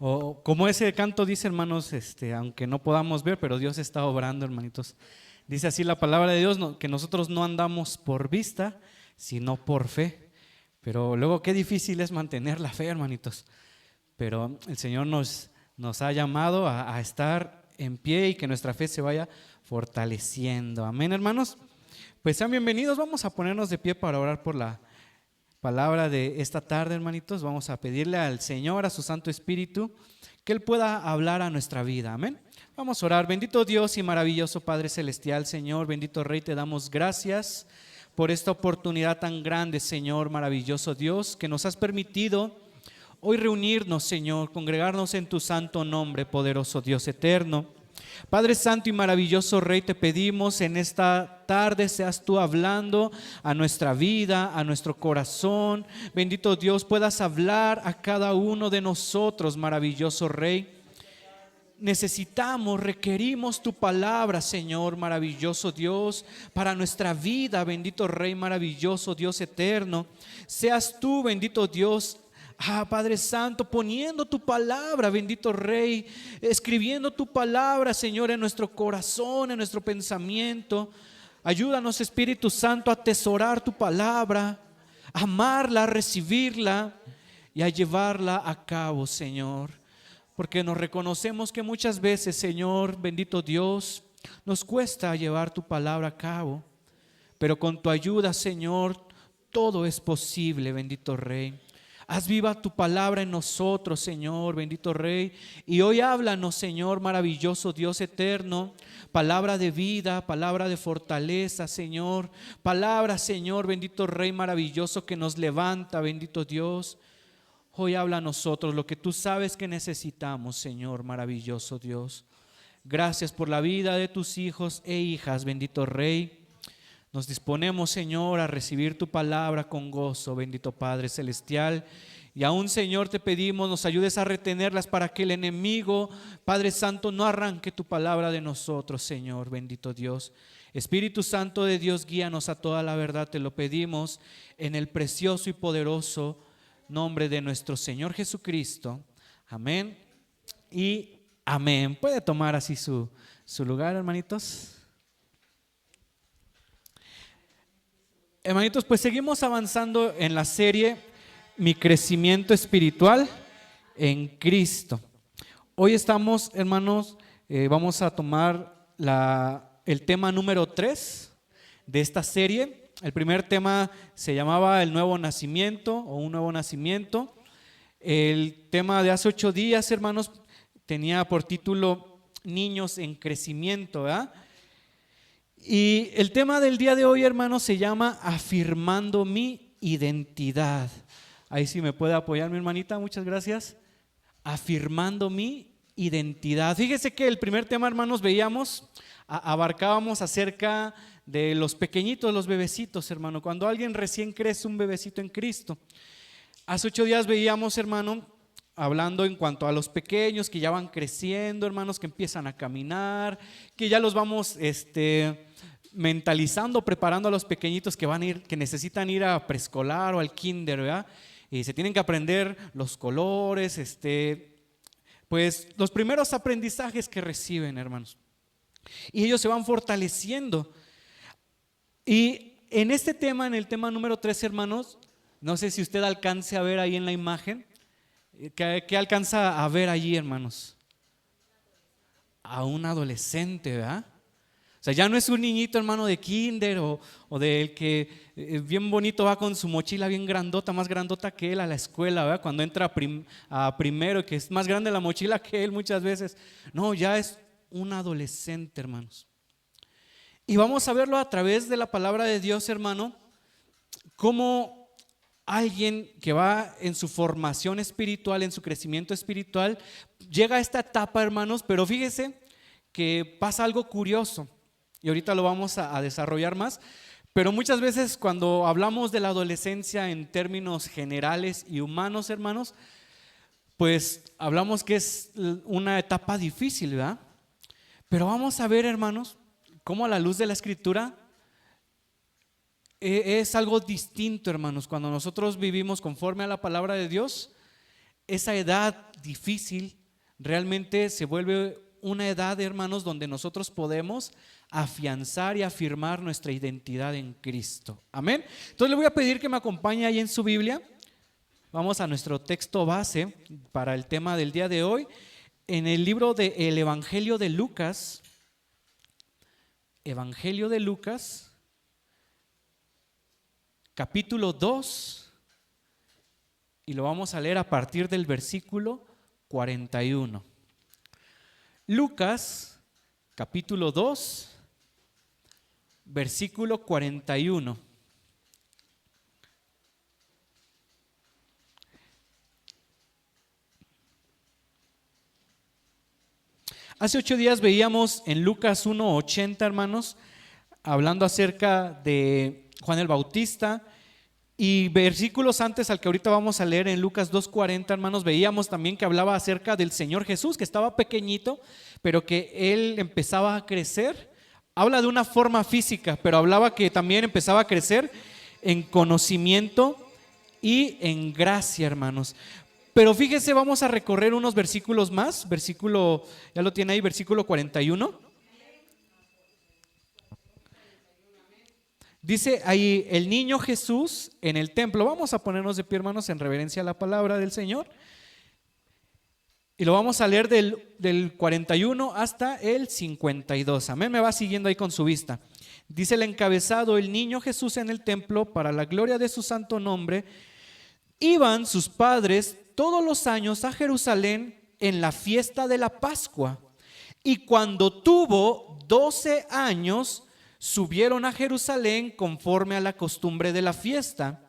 O como ese canto dice, hermanos, aunque no podamos ver, pero Dios está obrando, hermanitos. Dice así la palabra de Dios, que nosotros no andamos por vista, sino por fe. Pero luego qué difícil es mantener la fe, hermanitos. Pero el Señor nos ha llamado a estar en pie y que nuestra fe se vaya fortaleciendo. Amén, hermanos. Pues sean bienvenidos, vamos a ponernos de pie para orar por la palabra de esta tarde, hermanitos. Vamos a pedirle al Señor, a su Santo Espíritu, que Él pueda hablar a nuestra vida. Amén. Vamos a orar. Bendito Dios y maravilloso Padre Celestial, Señor, bendito Rey, te damos gracias por esta oportunidad tan grande, Señor, maravilloso Dios, que nos has permitido hoy reunirnos, Señor, congregarnos en tu santo nombre, poderoso Dios eterno. Padre santo y maravilloso Rey, te pedimos en esta tarde seas tú hablando a nuestra vida, a nuestro corazón. Bendito Dios, puedas hablar a cada uno de nosotros, maravilloso Rey. Necesitamos, requerimos tu palabra, Señor, maravilloso Dios, para nuestra vida, bendito Rey, maravilloso Dios eterno. Seas tú, bendito Dios, Padre Santo, poniendo tu palabra, bendito Rey, escribiendo tu palabra, Señor, en nuestro corazón, en nuestro pensamiento. Ayúdanos, Espíritu Santo, a atesorar tu palabra, a amarla, a recibirla y a llevarla a cabo, Señor. Porque nos reconocemos que muchas veces, Señor, bendito Dios, nos cuesta llevar tu palabra a cabo. Pero con tu ayuda, Señor, todo es posible, bendito Rey. Haz viva tu palabra en nosotros, Señor, bendito Rey. Y hoy háblanos, Señor, maravilloso Dios eterno. Palabra de vida, palabra de fortaleza, Señor. Palabra, Señor, bendito Rey maravilloso que nos levanta, bendito Dios. Hoy habla a nosotros lo que tú sabes que necesitamos, Señor, maravilloso Dios. Gracias por la vida de tus hijos e hijas, bendito Rey. Nos disponemos, Señor, a recibir tu palabra con gozo, bendito Padre Celestial. Y aún, Señor, te pedimos, nos ayudes a retenerlas para que el enemigo, Padre Santo, no arranque tu palabra de nosotros, Señor, bendito Dios. Espíritu Santo de Dios, guíanos a toda la verdad, te lo pedimos en el precioso y poderoso nombre de nuestro Señor Jesucristo. Amén y amén. ¿Puede tomar así su lugar, hermanitos? Hermanitos, pues seguimos avanzando en la serie Mi crecimiento espiritual en Cristo. Hoy estamos, hermanos, vamos a tomar el tema número 3 de esta serie. El primer tema se llamaba el nuevo nacimiento o un nuevo nacimiento. El tema de hace 8 días, hermanos, tenía por título Niños en crecimiento, ¿verdad? Y el tema del día de hoy, hermanos, se llama Afirmando mi identidad. Ahí sí me puede apoyar mi hermanita, muchas gracias. Afirmando mi identidad. Fíjese que el primer tema, hermanos, abarcábamos acerca de los pequeñitos, los bebecitos, hermano. Cuando alguien recién crece, un bebecito en Cristo. Hace 8 días veíamos, hermano, hablando en cuanto a los pequeños que ya van creciendo, hermanos, que empiezan a caminar, que ya los vamos mentalizando, preparando a los pequeñitos que necesitan ir a preescolar o al kinder, ¿verdad? Y se tienen que aprender los colores, pues los primeros aprendizajes que reciben, hermanos. Y ellos se van fortaleciendo. Y en este tema, en el tema número 3, hermanos, no sé si usted alcance a ver ahí en la imagen. ¿Qué alcanza a ver allí, hermanos? A un adolescente, ¿verdad? O sea, ya no es un niñito, hermano, de kinder o del que bien bonito va con su mochila bien grandota, más grandota que él a la escuela, ¿verdad? Cuando entra a primero, que es más grande la mochila que él muchas veces. No, ya es un adolescente, hermanos. Y vamos a verlo a través de la palabra de Dios, hermano, cómo alguien que va en su formación espiritual, en su crecimiento espiritual, llega a esta etapa, hermanos, pero fíjese que pasa algo curioso y ahorita lo vamos a desarrollar más, pero muchas veces cuando hablamos de la adolescencia en términos generales y humanos, hermanos, pues hablamos que es una etapa difícil, ¿verdad? Pero vamos a ver, hermanos, cómo a la luz de la Escritura es algo distinto, hermanos. Cuando nosotros vivimos conforme a la palabra de Dios, esa edad difícil realmente se vuelve una edad, hermanos, donde nosotros podemos afianzar y afirmar nuestra identidad en Cristo. Amén. Entonces le voy a pedir que me acompañe ahí en su Biblia. Vamos a nuestro texto base para el tema del día de hoy, en el libro del Evangelio de Lucas. Evangelio de Lucas, capítulo 2, y lo vamos a leer a partir del versículo 41. Lucas, capítulo 2, versículo 41. Hace 8 días veíamos en Lucas 1:80, hermanos, hablando acerca de Juan el Bautista, y versículos antes al que ahorita vamos a leer en Lucas 2:40, hermanos, veíamos también que hablaba acerca del Señor Jesús, que estaba pequeñito, pero que Él empezaba a crecer. Habla de una forma física, pero hablaba que también empezaba a crecer en conocimiento y en gracia, hermanos. Pero fíjese, vamos a recorrer unos versículos más. Versículo, ya lo tiene ahí, versículo 41. Dice ahí, el niño Jesús en el templo. Vamos a ponernos de pie, hermanos, en reverencia a la palabra del Señor. Y lo vamos a leer del 41 hasta el 52. Amén, me va siguiendo ahí con su vista. Dice el encabezado, el niño Jesús en el templo, para la gloria de su santo nombre. Iban sus padres todos los años a Jerusalén en la fiesta de la Pascua, y cuando tuvo 12 años, subieron a Jerusalén conforme a la costumbre de la fiesta.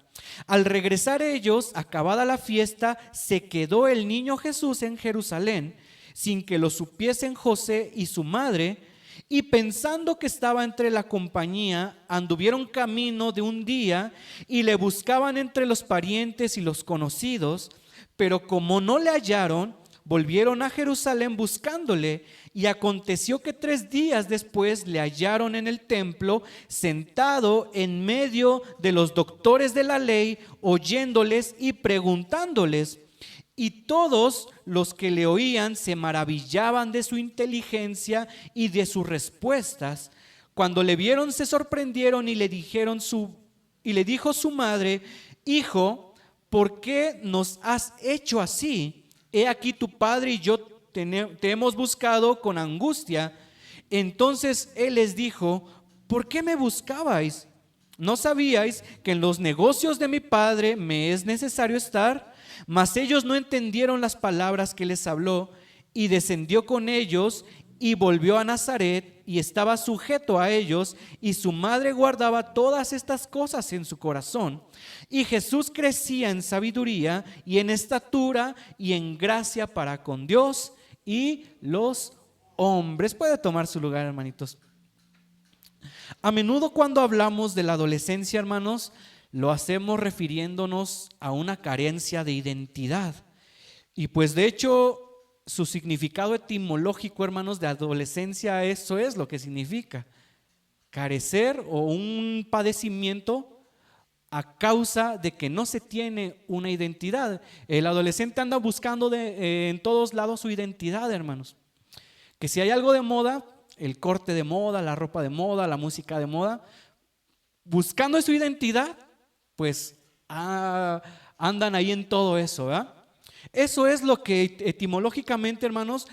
Al regresar ellos, acabada la fiesta, se quedó el niño Jesús en Jerusalén, sin que lo supiesen José y su madre, y pensando que estaba entre la compañía, anduvieron camino de un día y le buscaban entre los parientes y los conocidos, pero como no le hallaron, volvieron a Jerusalén buscándole, y aconteció que 3 días después le hallaron en el templo, sentado en medio de los doctores de la ley, oyéndoles y preguntándoles. Y todos los que le oían se maravillaban de su inteligencia y de sus respuestas. Cuando le vieron se sorprendieron y le dijo su madre: Hijo, ¿por qué nos has hecho así? He aquí tu padre y yo te hemos buscado con angustia. Entonces él les dijo: ¿por qué me buscabais? ¿No sabíais que en los negocios de mi padre me es necesario estar? Mas ellos no entendieron las palabras que les habló, y descendió con ellos y volvió a Nazaret, y estaba sujeto a ellos, y su madre guardaba todas estas cosas en su corazón. Y Jesús crecía en sabiduría y en estatura y en gracia para con Dios y los hombres. Puede tomar su lugar, hermanitos. A menudo cuando hablamos de la adolescencia, hermanos, lo hacemos refiriéndonos a una carencia de identidad. Y pues de hecho, su significado etimológico, hermanos, de adolescencia, eso es lo que significa: carecer o un padecimiento a causa de que no se tiene una identidad. El adolescente anda buscando en todos lados su identidad, hermanos. Que si hay algo de moda, el corte de moda, la ropa de moda, la música de moda, buscando su identidad, pues andan ahí en todo eso, ¿verdad? Eso es lo que etimológicamente, hermanos,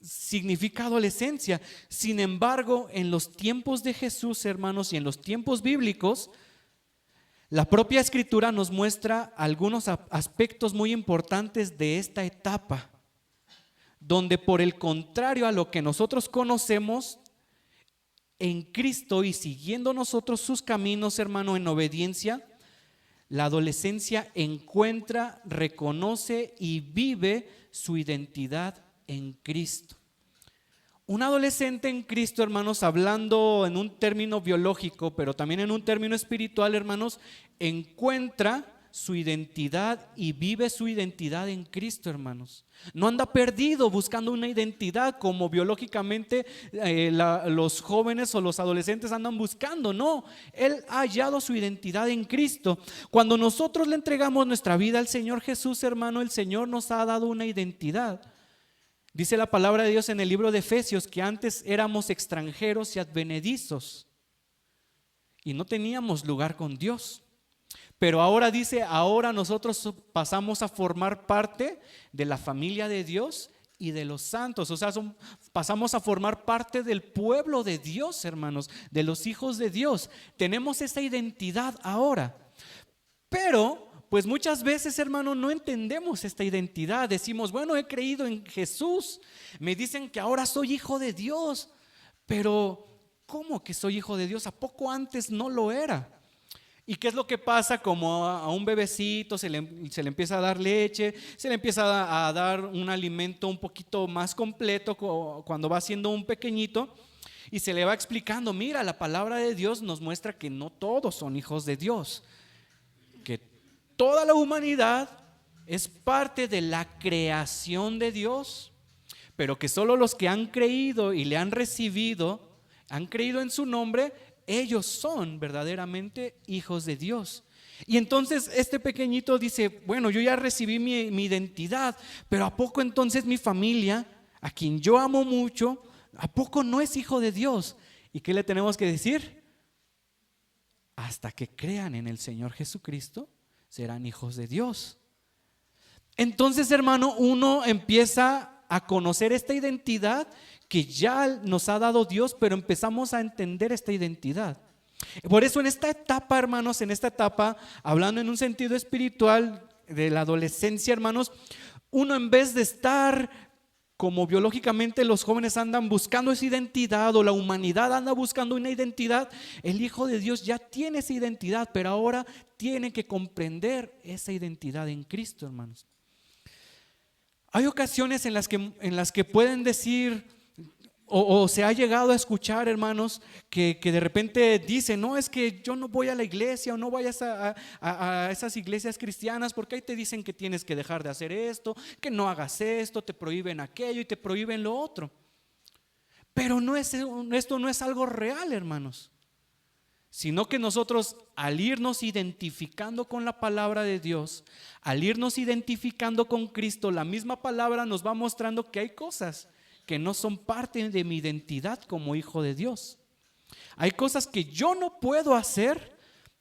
significa adolescencia. Sin embargo, en los tiempos de Jesús, hermanos, y en los tiempos bíblicos, la propia Escritura nos muestra algunos aspectos muy importantes de esta etapa, donde por el contrario a lo que nosotros conocemos, en Cristo y siguiendo nosotros sus caminos, hermano, en obediencia, la adolescencia encuentra, reconoce y vive su identidad en Cristo. Un adolescente en Cristo, hermanos, hablando en un término biológico, pero también en un término espiritual, hermanos, encuentra su identidad y vive su identidad en Cristo, hermanos. No anda perdido buscando una identidad como biológicamente los jóvenes o los adolescentes andan buscando. No, él ha hallado su identidad en Cristo. Cuando nosotros le entregamos nuestra vida al Señor Jesús, hermano, el Señor nos ha dado una identidad. Dice la palabra de Dios en el libro de Efesios que antes éramos extranjeros y advenedizos y no teníamos lugar con Dios. Pero ahora dice, ahora nosotros pasamos a formar parte de la familia de Dios y de los santos. O sea, pasamos a formar parte del pueblo de Dios, hermanos, de los hijos de Dios. Tenemos esa identidad ahora. Pero, pues muchas veces, hermano, no entendemos esta identidad. Decimos, bueno, he creído en Jesús. Me dicen que ahora soy hijo de Dios. Pero, ¿cómo que soy hijo de Dios? ¿A poco antes no lo era? ¿Y qué es lo que pasa? Como a un bebecito se le empieza a dar leche, se le empieza a dar un alimento un poquito más completo cuando va siendo un pequeñito y se le va explicando, mira, la palabra de Dios nos muestra que no todos son hijos de Dios, que toda la humanidad es parte de la creación de Dios, pero que solo los que han creído y le han recibido, han creído en su nombre, ellos son verdaderamente hijos de Dios. Y entonces este pequeñito dice, bueno, yo ya recibí mi identidad, pero ¿a poco entonces mi familia, a quien yo amo mucho, a poco no es hijo de Dios? ¿Y qué le tenemos que decir? Hasta que crean en el Señor Jesucristo, serán hijos de Dios. Entonces, hermano, uno empieza a conocer esta identidad que ya nos ha dado Dios, pero empezamos a entender esta identidad. Por eso en esta etapa, hermanos, en esta etapa, hablando en un sentido espiritual de la adolescencia, hermanos, uno en vez de estar como biológicamente los jóvenes andan buscando esa identidad o la humanidad anda buscando una identidad, el Hijo de Dios ya tiene esa identidad, pero ahora tiene que comprender esa identidad en Cristo, hermanos. Hay ocasiones en las que pueden decir o se ha llegado a escuchar, hermanos, que de repente dicen, no, es que yo no voy a la iglesia o no vayas a esas iglesias cristianas porque ahí te dicen que tienes que dejar de hacer esto, que no hagas esto, te prohíben aquello y te prohíben lo otro. Pero esto no es algo real, hermanos, sino que nosotros al irnos identificando con la palabra de Dios, al irnos identificando con Cristo, la misma palabra nos va mostrando que hay cosas que no son parte de mi identidad como hijo de Dios. Hay cosas que yo no puedo hacer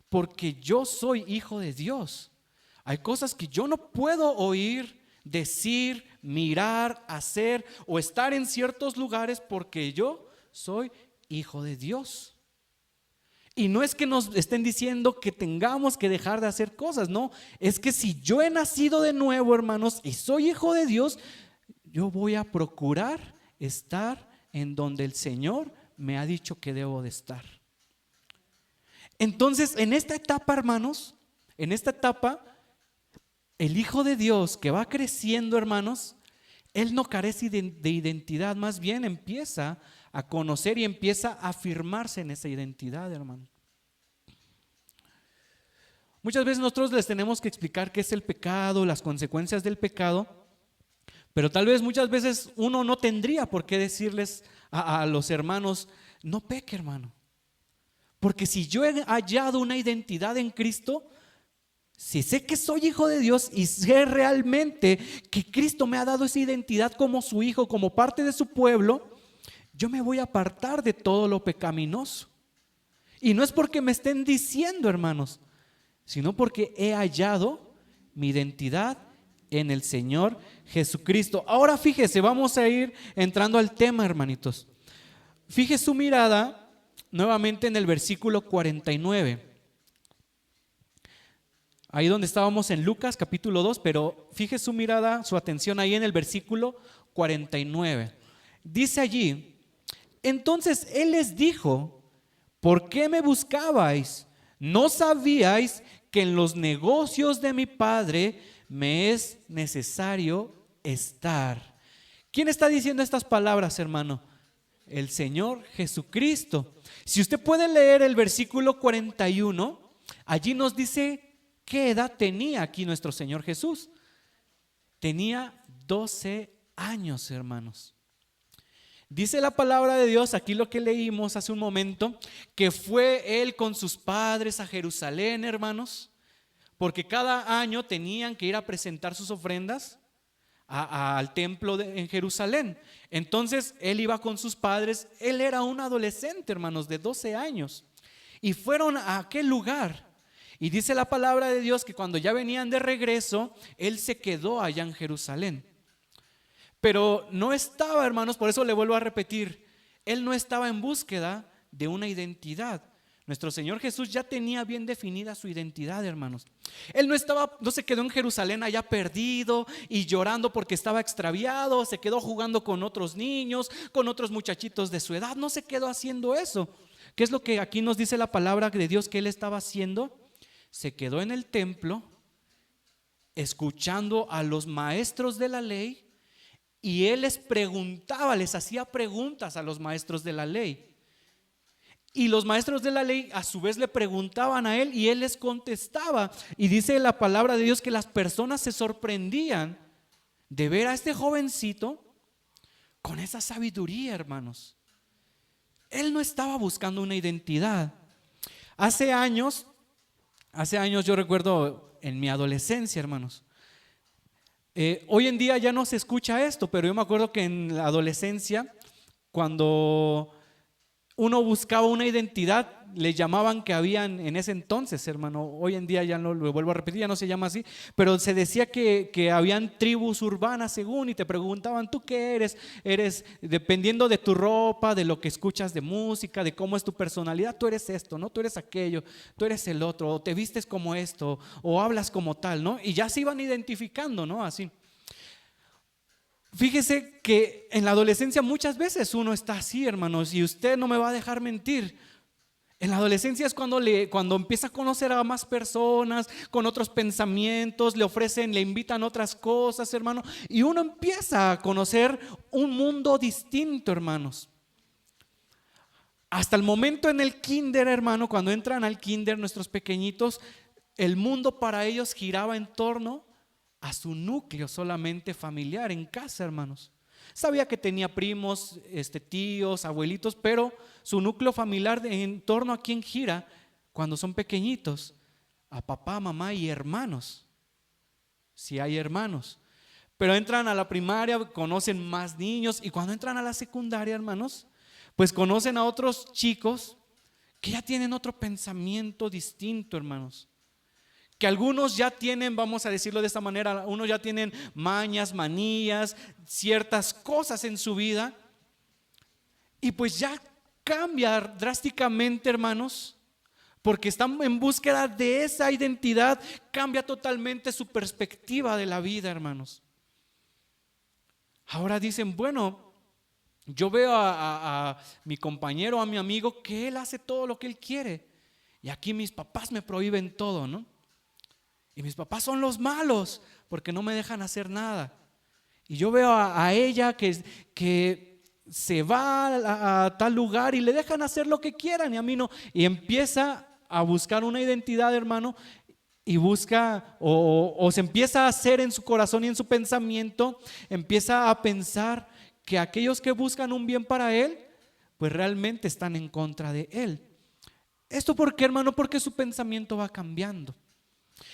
porque yo soy hijo de Dios. Hay cosas que yo no puedo oír, decir, mirar, hacer o estar en ciertos lugares porque yo soy hijo de Dios. Y no es que nos estén diciendo que tengamos que dejar de hacer cosas, no, es que si yo he nacido de nuevo, hermanos, y soy hijo de Dios, yo voy a procurar estar en donde el Señor me ha dicho que debo de estar. Entonces, en esta etapa, hermanos, en esta etapa, el Hijo de Dios que va creciendo, hermanos, él no carece de identidad, más bien empieza a conocer y empieza a afirmarse en esa identidad, hermano. Muchas veces nosotros les tenemos que explicar qué es el pecado, las consecuencias del pecado, pero tal vez muchas veces uno no tendría por qué decirles a los hermanos, no peque, hermano. Porque si yo he hallado una identidad en Cristo, si sé que soy hijo de Dios y sé realmente que Cristo me ha dado esa identidad como su hijo, como parte de su pueblo, yo me voy a apartar de todo lo pecaminoso. Y no es porque me estén diciendo, hermanos, sino porque he hallado mi identidad en el Señor Jesucristo. Ahora fíjese, vamos a ir entrando al tema, hermanitos. Fije su mirada nuevamente en el versículo 49. Ahí donde estábamos en Lucas capítulo 2, pero fije su mirada, su atención ahí en el versículo 49. Dice allí, entonces Él les dijo, ¿por qué me buscabais? ¿No sabíais que en los negocios de mi Padre me es necesario estar? ¿Quién está diciendo estas palabras, hermano? El Señor Jesucristo. Si usted puede leer el versículo 41, allí nos dice ¿qué edad tenía aquí nuestro Señor Jesús? Tenía 12 años, hermanos. Dice la palabra de Dios, aquí lo que leímos hace un momento, que fue él con sus padres a Jerusalén, hermanos, porque cada año tenían que ir a presentar sus ofrendas al templo en Jerusalén. Entonces él iba con sus padres, él era un adolescente, hermanos, de 12 años, y fueron a aquel lugar. Y dice la palabra de Dios que cuando ya venían de regreso, él se quedó allá en Jerusalén. Pero no estaba, hermanos, por eso le vuelvo a repetir, él no estaba en búsqueda de una identidad. Nuestro Señor Jesús ya tenía bien definida su identidad, hermanos. Él no se quedó en Jerusalén allá perdido y llorando porque estaba extraviado, se quedó jugando con otros niños, con otros muchachitos de su edad, no se quedó haciendo eso. ¿Qué es lo que aquí nos dice la palabra de Dios que él estaba haciendo? Se quedó en el templo, escuchando a los maestros de la ley, y él les preguntaba, les hacía preguntas a los maestros de la ley. Y los maestros de la ley a su vez le preguntaban a él y él les contestaba. Y dice la palabra de Dios que las personas se sorprendían de ver a este jovencito con esa sabiduría, hermanos. Él no estaba buscando una identidad. Hace años yo recuerdo en mi adolescencia, hermanos. Hoy en día ya no se escucha esto, pero yo me acuerdo que en la adolescencia, cuando uno buscaba una identidad, le llamaban que habían en ese entonces, hermano, hoy en día ya no lo vuelvo a repetir, ya no se llama así, pero se decía que habían tribus urbanas según, y te preguntaban, ¿tú qué eres? Eres, dependiendo de tu ropa, de lo que escuchas de música, de cómo es tu personalidad, tú eres esto, ¿no? Tú eres aquello, tú eres el otro, o te vistes como esto, o hablas como tal, ¿no? Y ya se iban identificando, ¿no? Así. Fíjese que en la adolescencia muchas veces uno está así, hermanos, y usted no me va a dejar mentir. En la adolescencia es cuando empieza a conocer a más personas, con otros pensamientos, le invitan otras cosas, hermano, y uno empieza a conocer un mundo distinto, hermanos. Hasta el momento en el kinder, hermano, cuando entran al kinder nuestros pequeñitos, el mundo para ellos giraba en torno a su núcleo solamente familiar en casa, hermanos. Sabía que tenía primos, tíos, abuelitos, pero su núcleo familiar en torno a quién gira cuando son pequeñitos, a papá, mamá y hermanos, si hay hermanos. Pero entran a la primaria, conocen más niños, y cuando entran a la secundaria, hermanos, pues conocen a otros chicos que ya tienen otro pensamiento distinto, hermanos. Que algunos ya tienen, vamos a decirlo de esta manera, unos ya tienen mañas, manías, ciertas cosas en su vida, y pues ya cambia drásticamente, hermanos, porque están en búsqueda de esa identidad, cambia totalmente su perspectiva de la vida, hermanos. Ahora dicen, bueno, yo veo a mi compañero, a mi amigo, que él hace todo lo que él quiere, y aquí mis papás me prohíben todo, ¿no? Y mis papás son los malos porque no me dejan hacer nada. Y yo veo a ella que se va a tal lugar y le dejan hacer lo que quieran y a mí no. Y empieza a buscar una identidad, hermano, y busca o se empieza a hacer en su corazón y en su pensamiento, empieza a pensar que aquellos que buscan un bien para él, pues realmente están en contra de él. ¿Esto por qué, hermano? Porque su pensamiento va cambiando.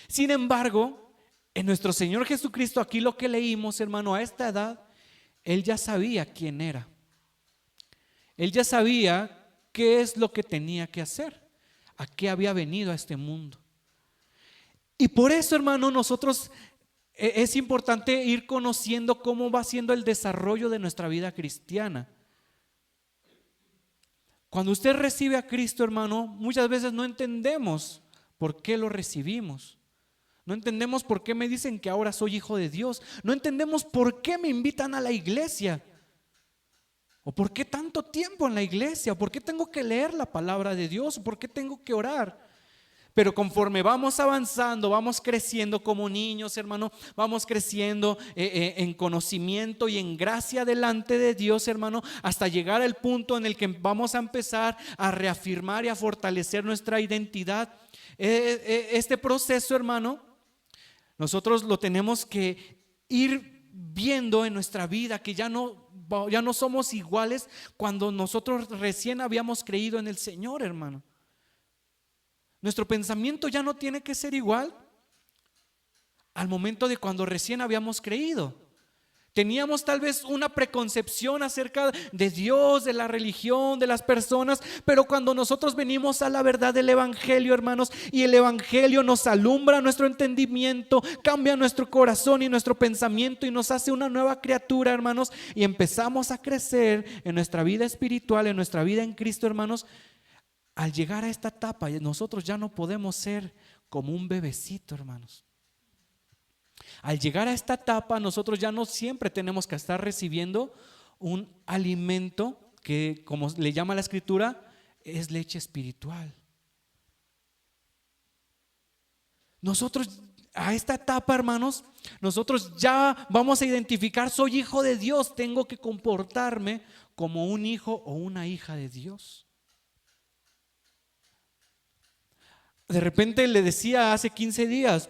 Sin embargo, en nuestro Señor Jesucristo, aquí lo que leímos, hermano, a esta edad, Él ya sabía quién era. Él ya sabía qué es lo que tenía que hacer, a qué había venido a este mundo. Y por eso, hermano, nosotros es importante ir conociendo cómo va siendo el desarrollo de nuestra vida cristiana. Cuando usted recibe a Cristo, hermano, muchas veces no entendemos por qué lo recibimos. No entendemos por qué me dicen que ahora soy hijo de Dios. No entendemos por qué me invitan a la iglesia. O por qué tanto tiempo en la iglesia. O por qué tengo que leer la palabra de Dios. O por qué tengo que orar. Pero conforme vamos avanzando, vamos creciendo como niños, hermano, vamos creciendo en conocimiento y en gracia delante de Dios, hermano, hasta llegar al punto en el que vamos a empezar a reafirmar y a fortalecer nuestra identidad. Este proceso, hermano, nosotros lo tenemos que ir viendo en nuestra vida, que ya no somos iguales cuando nosotros recién habíamos creído en el Señor, hermano. Nuestro pensamiento ya no tiene que ser igual al momento de cuando recién habíamos creído. Teníamos tal vez una preconcepción acerca de Dios, de la religión, de las personas, pero cuando nosotros venimos a la verdad del Evangelio, hermanos, y el Evangelio nos alumbra nuestro entendimiento, cambia nuestro corazón y nuestro pensamiento y nos hace una nueva criatura, hermanos, y empezamos a crecer en nuestra vida espiritual, en nuestra vida en Cristo, hermanos. Al llegar a esta etapa, nosotros ya no podemos ser como un bebecito, hermanos. Al llegar a esta etapa, nosotros ya no siempre tenemos que estar recibiendo un alimento que, como le llama la Escritura, es leche espiritual. Nosotros a esta etapa, hermanos, nosotros ya vamos a identificar: soy hijo de Dios, tengo que comportarme como un hijo o una hija de Dios. De repente le decía hace 15 días,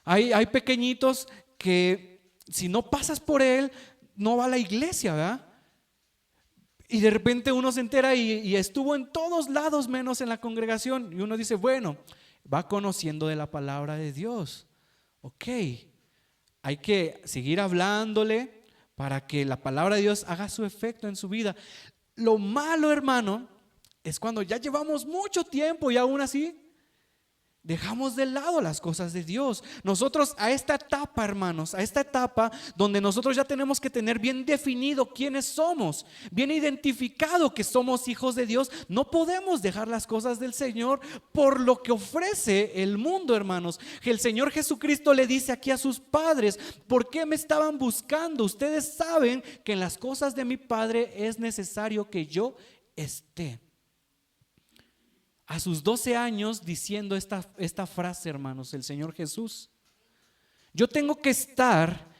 hay pequeñitos que si no pasas por él, no va a la iglesia, ¿verdad? Y de repente uno se entera y estuvo en todos lados menos en la congregación. Y uno dice, bueno, va conociendo de la palabra de Dios. Ok, hay que seguir hablándole para que la palabra de Dios haga su efecto en su vida. Lo malo, hermano, es cuando ya llevamos mucho tiempo y aún así dejamos de lado las cosas de Dios. Nosotros a esta etapa, hermanos, a esta etapa donde nosotros ya tenemos que tener bien definido quiénes somos, bien identificado que somos hijos de Dios, no podemos dejar las cosas del Señor por lo que ofrece el mundo, hermanos. Que el Señor Jesucristo le dice aquí a sus padres: ¿por qué me estaban buscando? Ustedes saben que en las cosas de mi Padre es necesario que yo esté. A sus 12 años diciendo esta frase, hermanos, el Señor Jesús: yo tengo que estar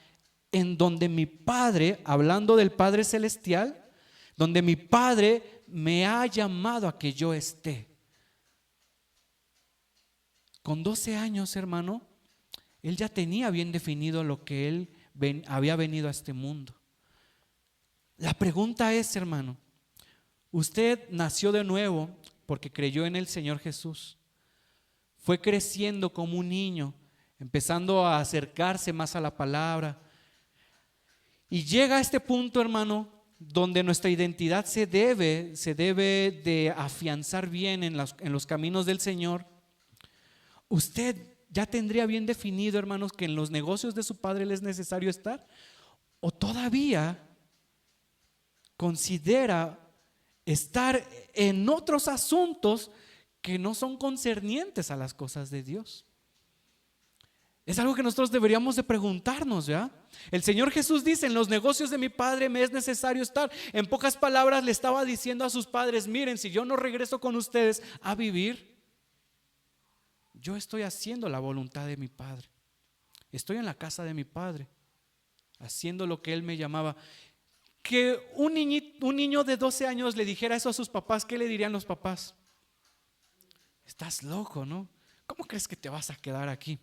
en donde mi Padre, hablando del Padre Celestial, donde mi Padre me ha llamado a que yo esté. Con 12 años, hermano, él ya tenía bien definido lo que él había venido a este mundo. La pregunta es, hermano, usted nació de nuevo porque creyó en el Señor Jesús, fue creciendo como un niño, empezando a acercarse más a la palabra, y llega a este punto, hermano, donde nuestra identidad se debe de afianzar bien en los caminos del Señor. Usted ya tendría bien definido, hermanos, que en los negocios de su Padre le es necesario estar, o todavía considera estar en otros asuntos que no son concernientes a las cosas de Dios. Es algo que nosotros deberíamos de preguntarnos, ¿ya? El Señor Jesús dice: en los negocios de mi Padre me es necesario estar. En pocas palabras le estaba diciendo a sus padres: miren, si yo no regreso con ustedes a vivir, yo estoy haciendo la voluntad de mi Padre. Estoy en la casa de mi Padre, haciendo lo que Él me llamaba. Que un niño de 12 años le dijera eso a sus papás, ¿qué le dirían los papás? Estás loco, ¿no? ¿Cómo crees que te vas a quedar aquí?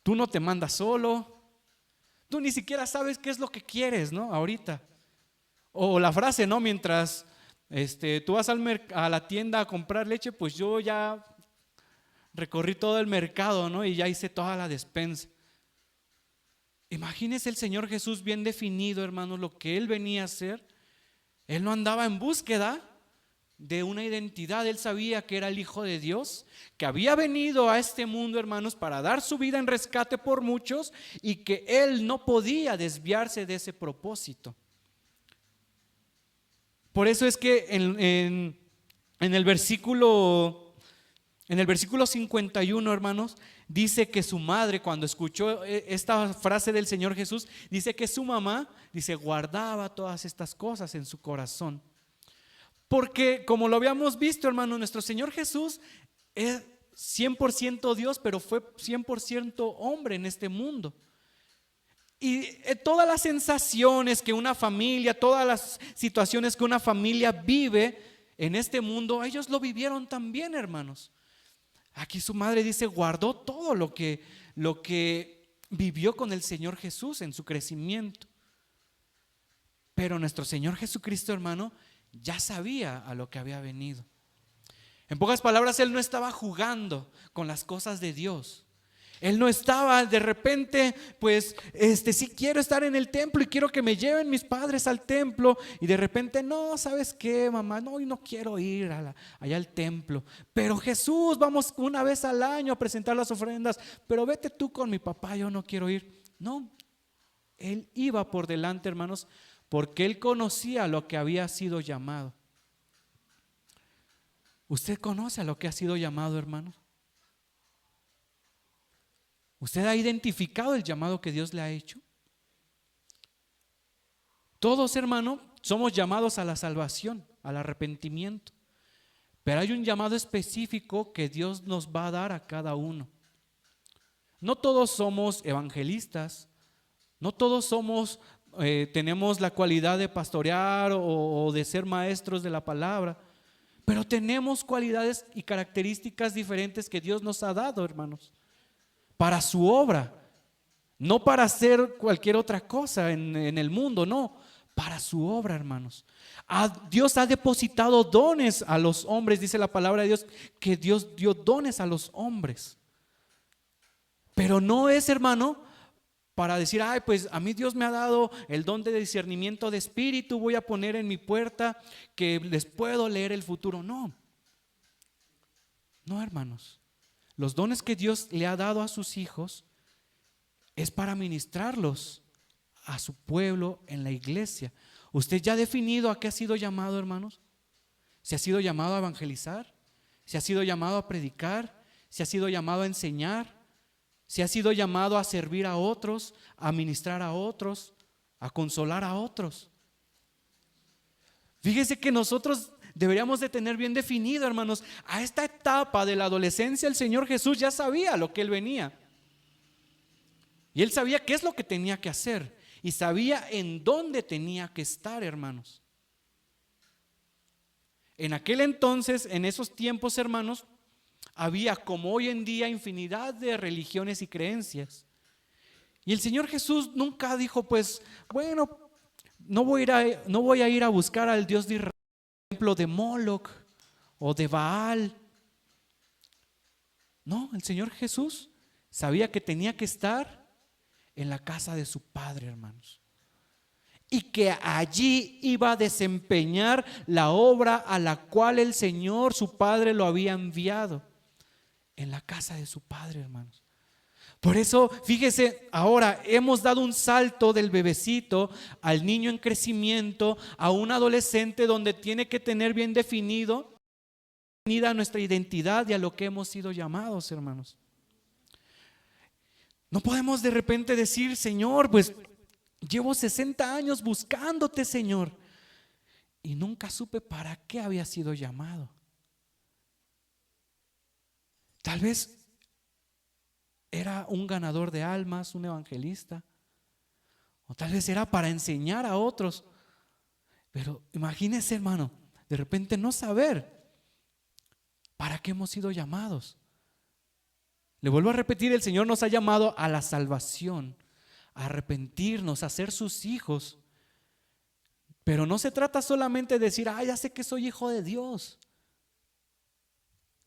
Tú no te mandas solo, tú ni siquiera sabes qué es lo que quieres, ¿no? Ahorita. O la frase, ¿no? Mientras tú vas a la tienda a comprar leche, pues yo ya recorrí todo el mercado, ¿no? Y ya hice toda la despensa. Imagínese el Señor Jesús bien definido, hermanos, lo que Él venía a hacer. Él no andaba en búsqueda de una identidad. Él sabía que era el Hijo de Dios, que había venido a este mundo, hermanos, para dar su vida en rescate por muchos, y que Él no podía desviarse de ese propósito. Por eso es que en el versículo 51, hermanos, dice que su madre, cuando escuchó esta frase del Señor Jesús, dice que su mamá, guardaba todas estas cosas en su corazón. Porque como lo habíamos visto, hermano, nuestro Señor Jesús es 100% Dios, pero fue 100% hombre en este mundo. Y todas las sensaciones que una familia, todas las situaciones que una familia vive en este mundo, ellos lo vivieron también, hermanos. Aquí su madre dice, guardó todo lo que vivió con el Señor Jesús en su crecimiento. Pero nuestro Señor Jesucristo, hermano, ya sabía a lo que había venido. En pocas palabras, Él no estaba jugando con las cosas de Dios. Él no estaba de repente, pues, sí quiero estar en el templo y quiero que me lleven mis padres al templo. Y de repente, no, ¿sabes qué, mamá? No, no quiero ir allá al templo. Pero Jesús, vamos una vez al año a presentar las ofrendas. Pero vete tú con mi papá, yo no quiero ir. No, Él iba por delante, hermanos, porque Él conocía lo que había sido llamado. ¿Usted conoce a lo que ha sido llamado, hermanos? ¿Usted ha identificado el llamado que Dios le ha hecho? Todos, hermano, somos llamados a la salvación, al arrepentimiento. Pero hay un llamado específico que Dios nos va a dar a cada uno. No todos somos evangelistas, no todos tenemos la cualidad de pastorear o de ser maestros de la palabra, pero tenemos cualidades y características diferentes que Dios nos ha dado, hermanos, para su obra, no para hacer cualquier otra cosa en el mundo, no, para su obra, hermanos. Dios ha depositado dones a los hombres, dice la palabra de Dios, que Dios dio dones a los hombres. Pero no es, hermano, para decir, ay, pues a mí Dios me ha dado el don de discernimiento de espíritu, voy a poner en mi puerta que les puedo leer el futuro. No, no, hermanos. Los dones que Dios le ha dado a sus hijos es para ministrarlos a su pueblo en la iglesia. ¿Usted ya ha definido a qué ha sido llamado, hermanos? ¿Se ha sido llamado a evangelizar? ¿Se ha sido llamado a predicar? ¿Se ha sido llamado a enseñar? ¿Se ha sido llamado a servir a otros, a ministrar a otros, a consolar a otros? Fíjese que nosotros deberíamos de tener bien definido, hermanos, a esta etapa de la adolescencia el Señor Jesús ya sabía lo que Él venía. Y Él sabía qué es lo que tenía que hacer y sabía en dónde tenía que estar, hermanos. En aquel entonces, en esos tiempos, hermanos, había como hoy en día infinidad de religiones y creencias. Y el Señor Jesús nunca dijo, pues, bueno, no voy a ir a buscar al Dios de Israel, templo de Moloch o de Baal. No, el Señor Jesús sabía que tenía que estar en la casa de su Padre, hermanos, y que allí iba a desempeñar la obra a la cual el Señor, su Padre, lo había enviado, en la casa de su Padre, hermanos. Por eso, fíjese, ahora hemos dado un salto del bebecito al niño en crecimiento, a un adolescente donde tiene que tener bien definida nuestra identidad y a lo que hemos sido llamados, hermanos. No podemos de repente decir, Señor, pues llevo 60 años buscándote, Señor, y nunca supe para qué había sido llamado. Tal vez era un ganador de almas, un evangelista, o tal vez era para enseñar a otros. Pero imagínese, hermano, de repente no saber para qué hemos sido llamados. Le vuelvo a repetir, el Señor nos ha llamado a la salvación, a arrepentirnos, a ser sus hijos. Pero no se trata solamente de decir, ya sé que soy hijo de Dios.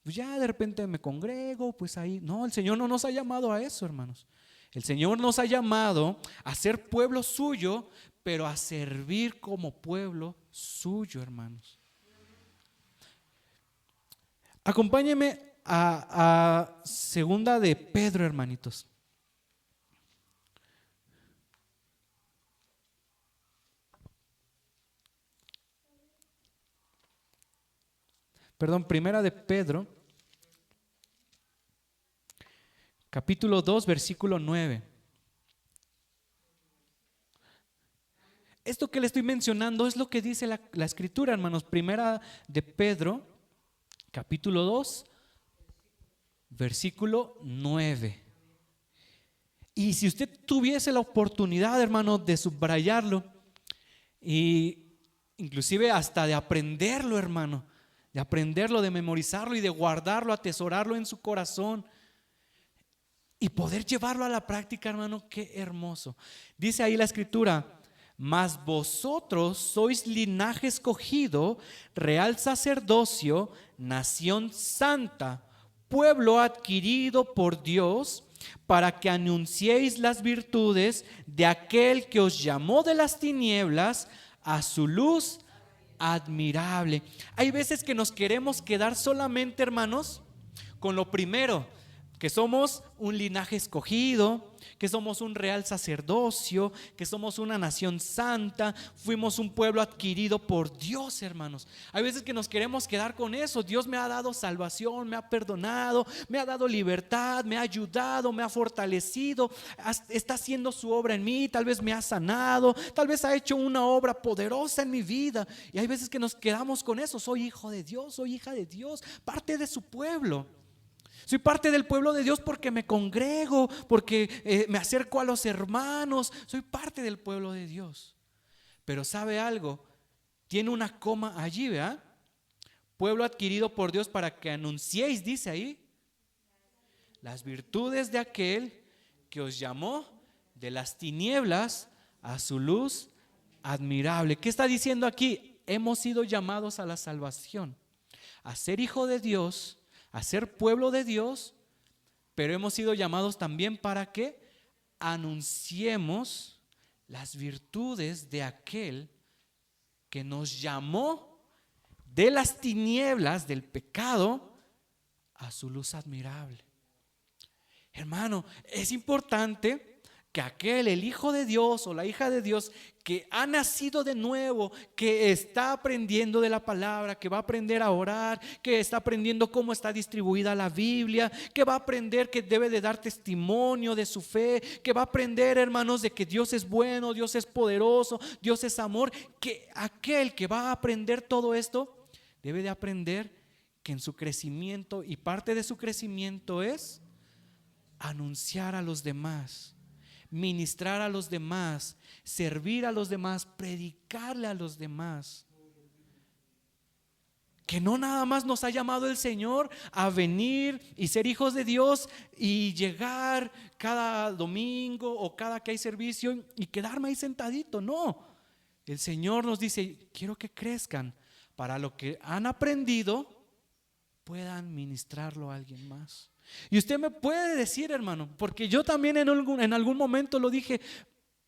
Pues ya de repente me congrego, pues ahí. No, el Señor no nos ha llamado a eso, hermanos. El Señor nos ha llamado a ser pueblo suyo, pero a servir como pueblo suyo, hermanos. Acompáñenme a segunda de Pedro, hermanitos. Primera de Pedro, capítulo 2, versículo 9. Esto que le estoy mencionando es lo que dice la escritura, hermanos. Primera de Pedro, capítulo 2, versículo 9. Y si usted tuviese la oportunidad, hermano, de subrayarlo y inclusive hasta de aprenderlo, hermano, de aprenderlo, de memorizarlo y de guardarlo, atesorarlo en su corazón y poder llevarlo a la práctica, hermano, qué hermoso. Dice ahí la escritura: mas vosotros sois linaje escogido, real sacerdocio, nación santa, pueblo adquirido por Dios, para que anunciéis las virtudes de aquel que os llamó de las tinieblas a su luz admirable. Hay veces que nos queremos quedar solamente, hermanos, con lo primero, que somos un linaje escogido, que somos un real sacerdocio, que somos una nación santa, fuimos un pueblo adquirido por Dios, hermanos. Hay veces que nos queremos quedar con eso. Dios me ha dado salvación, me ha perdonado, me ha dado libertad, me ha ayudado, me ha fortalecido, está haciendo su obra en mí, tal vez me ha sanado, tal vez ha hecho una obra poderosa en mi vida. Y hay veces que nos quedamos con eso: soy hijo de Dios, soy hija de Dios, parte de su pueblo. Soy parte del pueblo de Dios porque me congrego, porque me acerco a los hermanos. Soy parte del pueblo de Dios. Pero ¿sabe algo? Tiene una coma allí, ¿verdad? Pueblo adquirido por Dios para que anunciéis, dice ahí, las virtudes de aquel que os llamó de las tinieblas a su luz admirable. ¿Qué está diciendo aquí? Hemos sido llamados a la salvación, a ser hijo de Dios, a ser pueblo de Dios, pero hemos sido llamados también para que anunciemos las virtudes de aquel que nos llamó de las tinieblas, del pecado, a su luz admirable. Hermano, es importante que aquel, el hijo de Dios o la hija de Dios que ha nacido de nuevo, que está aprendiendo de la palabra, que va a aprender a orar, que está aprendiendo cómo está distribuida la Biblia, que va a aprender que debe de dar testimonio de su fe, que va a aprender, hermanos, de que Dios es bueno, Dios es poderoso, Dios es amor, que aquel que va a aprender todo esto debe de aprender que en su crecimiento, y parte de su crecimiento es anunciar a los demás, ministrar a los demás, servir a los demás, predicarle a los demás. Que no nada más nos ha llamado el Señor a venir y ser hijos de Dios y llegar cada domingo o cada que hay servicio y quedarme ahí sentadito. No, el Señor nos dice: quiero que crezcan para lo que han aprendido puedan ministrarlo a alguien más. Y usted me puede decir, hermano, porque yo también en algún momento lo dije: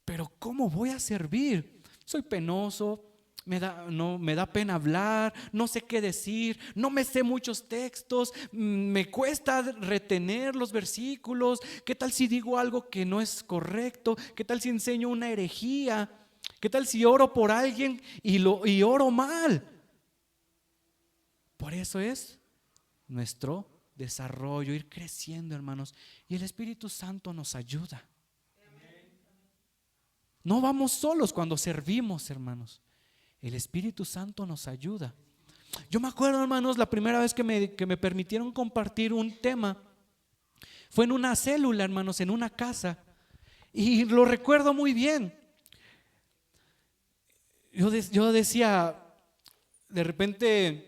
pero ¿cómo voy a servir? Soy penoso, me da pena hablar, no sé qué decir, no me sé muchos textos, me cuesta retener los versículos. ¿Qué tal si digo algo que no es correcto? ¿Qué tal si enseño una herejía? ¿Qué tal si oro por alguien y oro mal? Por eso es nuestro desarrollo, ir creciendo, hermanos, y el Espíritu Santo nos ayuda. No vamos solos cuando servimos, hermanos. El Espíritu Santo nos ayuda. Yo me acuerdo, hermanos, la primera vez que me permitieron compartir un tema fue en una célula, hermanos, en una casa, y lo recuerdo muy bien. Yo decía, de repente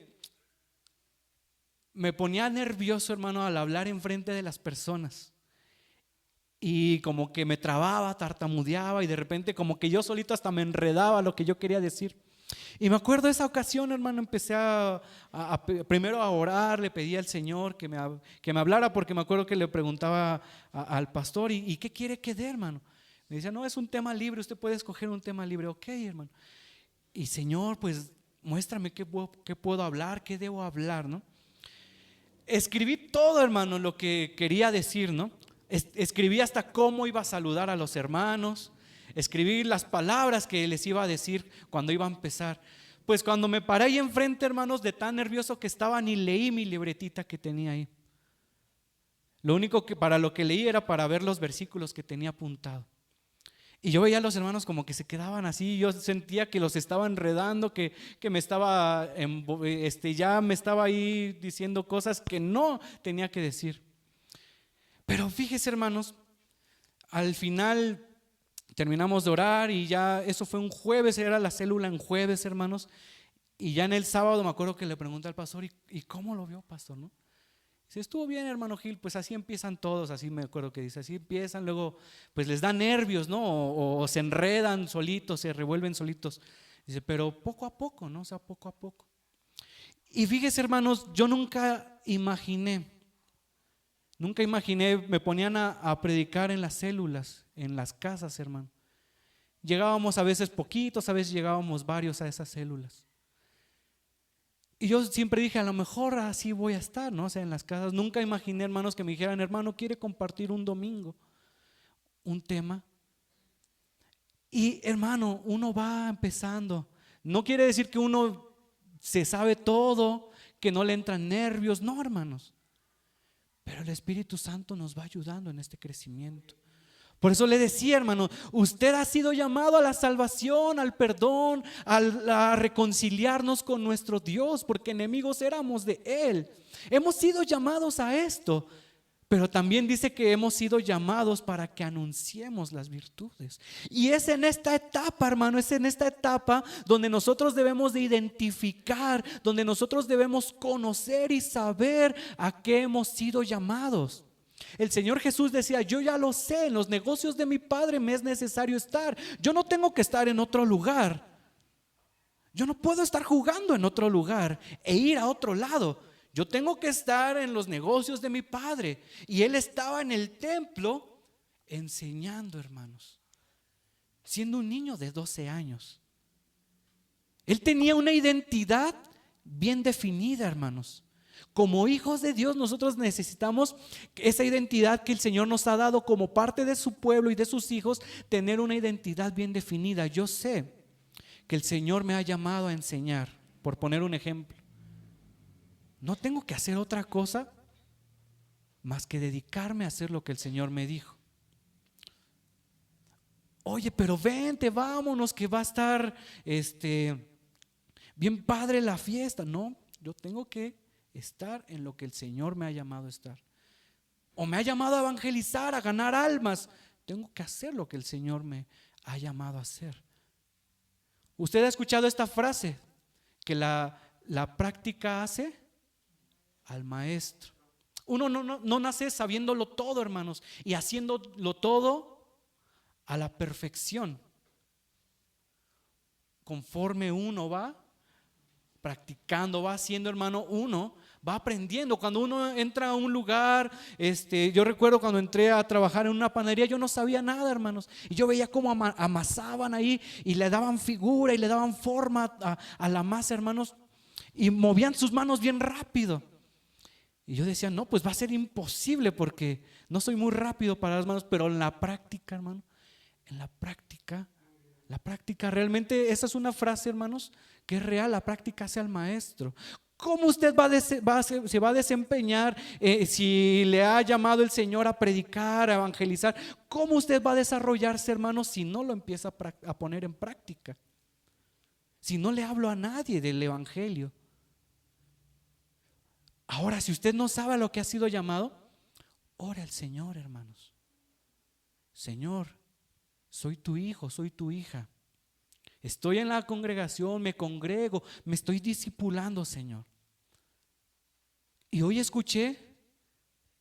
me ponía nervioso, hermano, al hablar enfrente de las personas, y como que me trababa, tartamudeaba, y de repente como que yo solito hasta me enredaba lo que yo quería decir. Y me acuerdo de esa ocasión, hermano, empecé primero a orar, le pedí al Señor que me hablara, porque me acuerdo que le preguntaba al pastor: ¿y qué quiere que dé, hermano? Me decía: no, es un tema libre, usted puede escoger un tema libre. Ok, hermano. Y Señor, pues muéstrame qué puedo hablar, qué debo hablar, ¿no? Escribí todo, hermano, lo que quería decir, ¿no? Escribí hasta cómo iba a saludar a los hermanos, escribí las palabras que les iba a decir cuando iba a empezar. Pues cuando me paré ahí enfrente, hermanos, de tan nervioso que estaba, ni leí mi libretita que tenía ahí. Lo único que para lo que leí era para ver los versículos que tenía apuntado. Y yo veía a los hermanos como que se quedaban así. Yo sentía que los estaba enredando, que me estaba ya me estaba ahí diciendo cosas que no tenía que decir. Pero fíjese, hermanos, al final terminamos de orar y ya eso fue un jueves, era la célula en jueves, hermanos. Y ya en el sábado me acuerdo que le pregunté al pastor, ¿y cómo lo vio, pastor? ¿No? Dice, estuvo bien, hermano Gil, pues así empiezan todos, así me acuerdo que dice, así empiezan, luego pues les da nervios, ¿no? O se enredan solitos, se revuelven solitos. Dice, pero poco a poco, ¿no? O sea, poco a poco. Y fíjese, hermanos, yo nunca imaginé, me ponían a predicar en las células, en las casas, hermano. Llegábamos a veces poquitos, a veces llegábamos varios a esas células. Y yo siempre dije, a lo mejor así voy a estar, ¿no? O sea, en las casas. Nunca imaginé, hermanos, que me dijeran, hermano, ¿quiere compartir un domingo un tema? Y hermano, uno va empezando. No quiere decir que uno se sabe todo, que no le entran nervios, no, hermanos. Pero el Espíritu Santo nos va ayudando en este crecimiento. Por eso le decía, hermano, usted ha sido llamado a la salvación, al perdón, a reconciliarnos con nuestro Dios, porque enemigos éramos de Él. Hemos sido llamados a esto, pero también dice que hemos sido llamados para que anunciemos las virtudes. Y es en esta etapa, hermano, es en esta etapa donde nosotros debemos de identificar, donde nosotros debemos conocer y saber a qué hemos sido llamados. El Señor Jesús decía, yo ya lo sé, en los negocios de mi Padre me es necesario estar. Yo no tengo que estar en otro lugar. Yo no puedo estar jugando en otro lugar e ir a otro lado. Yo tengo que estar en los negocios de mi Padre. Y Él estaba en el templo enseñando, hermanos, siendo un niño de 12 años. Él tenía una identidad bien definida, hermanos. Como hijos de Dios, nosotros necesitamos esa identidad que el Señor nos ha dado como parte de su pueblo y de sus hijos, tener una identidad bien definida. Yo sé que el Señor me ha llamado a enseñar, por poner un ejemplo. No tengo que hacer otra cosa más que dedicarme a hacer lo que el Señor me dijo. Oye, pero vente, vámonos, que va a estar bien padre la fiesta. No, yo tengo que estar en lo que el Señor me ha llamado a estar. O me ha llamado a evangelizar, a ganar almas. Tengo que hacer lo que el Señor me ha llamado a hacer. ¿Usted ha escuchado esta frase? Que la práctica hace al maestro. Uno no nace sabiéndolo todo, hermanos, y haciéndolo todo a la perfección. Conforme uno va practicando, va haciendo, hermano, uno va aprendiendo. Cuando uno entra a un lugar, yo recuerdo cuando entré a trabajar en una panadería, yo no sabía nada, hermanos, y yo veía cómo amasaban ahí y le daban figura y le daban forma a la masa, hermanos, y movían sus manos bien rápido. Y yo decía, no, pues va a ser imposible porque no soy muy rápido para las manos. Pero en la práctica, hermano, en la práctica realmente, esa es una frase, hermanos, que es real. La práctica hace al maestro. ¿Cómo usted se va a desempeñar si le ha llamado el Señor a predicar, a evangelizar? ¿Cómo usted va a desarrollarse, hermano, si no lo empieza a poner en práctica? Si no le hablo a nadie del evangelio. Ahora, si usted no sabe a lo que ha sido llamado, ore al Señor, hermanos. Señor, soy tu hijo, soy tu hija. Estoy en la congregación, me congrego, me estoy discipulando, Señor. Y hoy escuché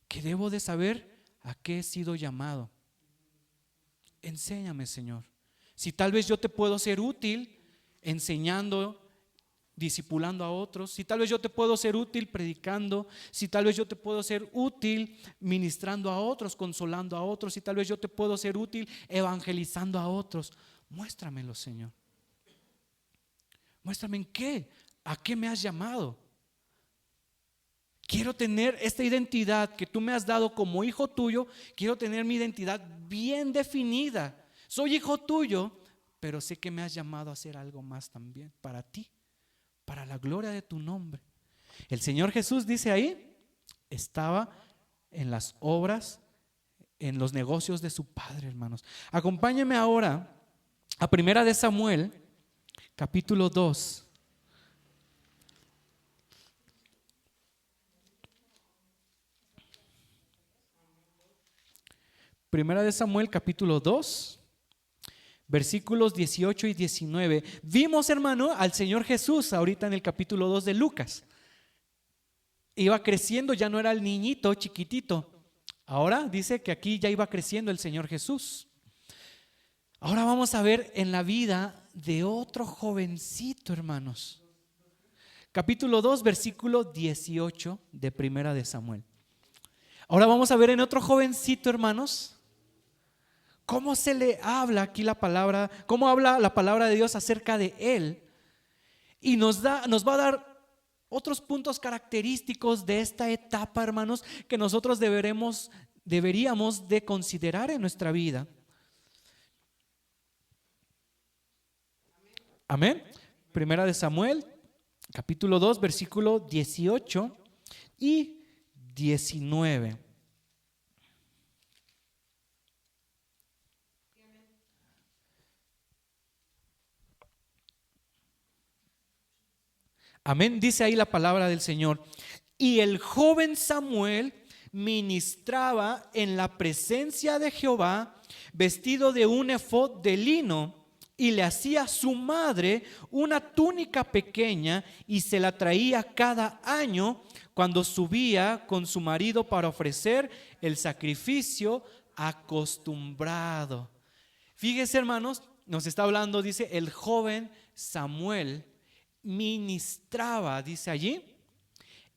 que debo de saber a qué he sido llamado. Enséñame, Señor. Si tal vez yo te puedo ser útil enseñando, discipulando a otros, si tal vez yo te puedo ser útil predicando, si tal vez yo te puedo ser útil ministrando a otros, consolando a otros, si tal vez yo te puedo ser útil evangelizando a otros, muéstramelo, Señor. Muéstrame en qué, a qué me has llamado. Quiero tener esta identidad que tú me has dado como hijo tuyo. Quiero tener mi identidad bien definida. Soy hijo tuyo, pero sé que me has llamado a hacer algo más también para ti, para la gloria de tu nombre. El Señor Jesús dice ahí, estaba en las obras, en los negocios de su Padre, hermanos. Acompáñenme ahora a 1 Samuel, capítulo 2. Primera de Samuel capítulo 2, versículos 18 y 19. Vimos, hermano, al Señor Jesús ahorita en el capítulo 2 de Lucas. Iba creciendo, ya no era el niñito chiquitito. Ahora dice que aquí ya iba creciendo el Señor Jesús. Ahora vamos a ver en la vida de otro jovencito, hermanos. Capítulo 2, versículo 18 de Primera de Samuel. Ahora vamos a ver en otro jovencito, hermanos, cómo se le habla aquí la palabra, cómo habla la palabra de Dios acerca de él. Y nos va a dar otros puntos característicos de esta etapa, hermanos, que nosotros deberíamos de considerar en nuestra vida. Amén. Primera de Samuel, capítulo 2, versículo 18 y 19. Amén, dice ahí la palabra del Señor. Y el joven Samuel ministraba en la presencia de Jehová, vestido de un efod de lino, y le hacía su madre una túnica pequeña y se la traía cada año cuando subía con su marido para ofrecer el sacrificio acostumbrado. Fíjense, hermanos, nos está hablando, dice, el joven Samuel ministraba, dice allí,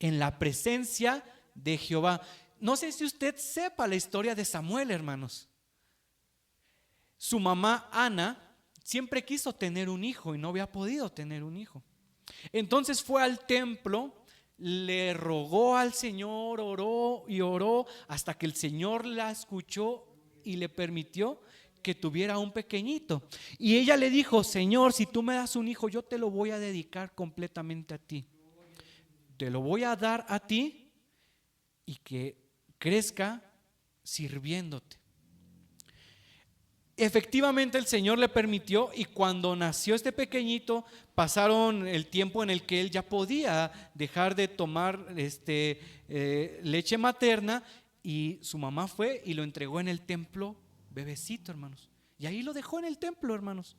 en la presencia de Jehová. No sé si usted sepa la historia de Samuel, hermanos. Su mamá Ana siempre quiso tener un hijo y no había podido tener un hijo. Entonces fue al templo, le rogó al Señor, oró y oró hasta que el Señor la escuchó y le permitió que tuviera un pequeñito. Y ella le dijo: Señor, si tú me das un hijo, yo te lo voy a dedicar completamente a ti. Te lo voy a dar a ti y que crezca sirviéndote. Efectivamente el Señor le permitió, y cuando nació este pequeñito pasaron el tiempo en el que él ya podía dejar de tomar leche materna, y su mamá fue y lo entregó en el templo bebecito, hermanos, y ahí lo dejó en el templo, hermanos.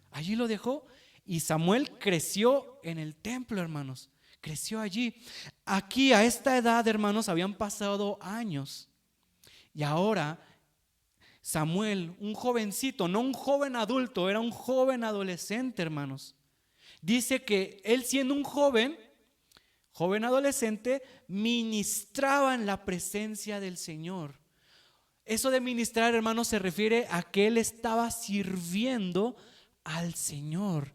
Allí lo dejó y Samuel creció en el templo, hermanos. Creció allí. Aquí a esta edad, hermanos, habían pasado años, y ahora Samuel, un jovencito, no un joven adulto, era un joven adolescente, hermanos. Dice que él, siendo un joven adolescente, ministraba en la presencia del Señor. Eso de ministrar, hermanos, se refiere a que él estaba sirviendo al Señor.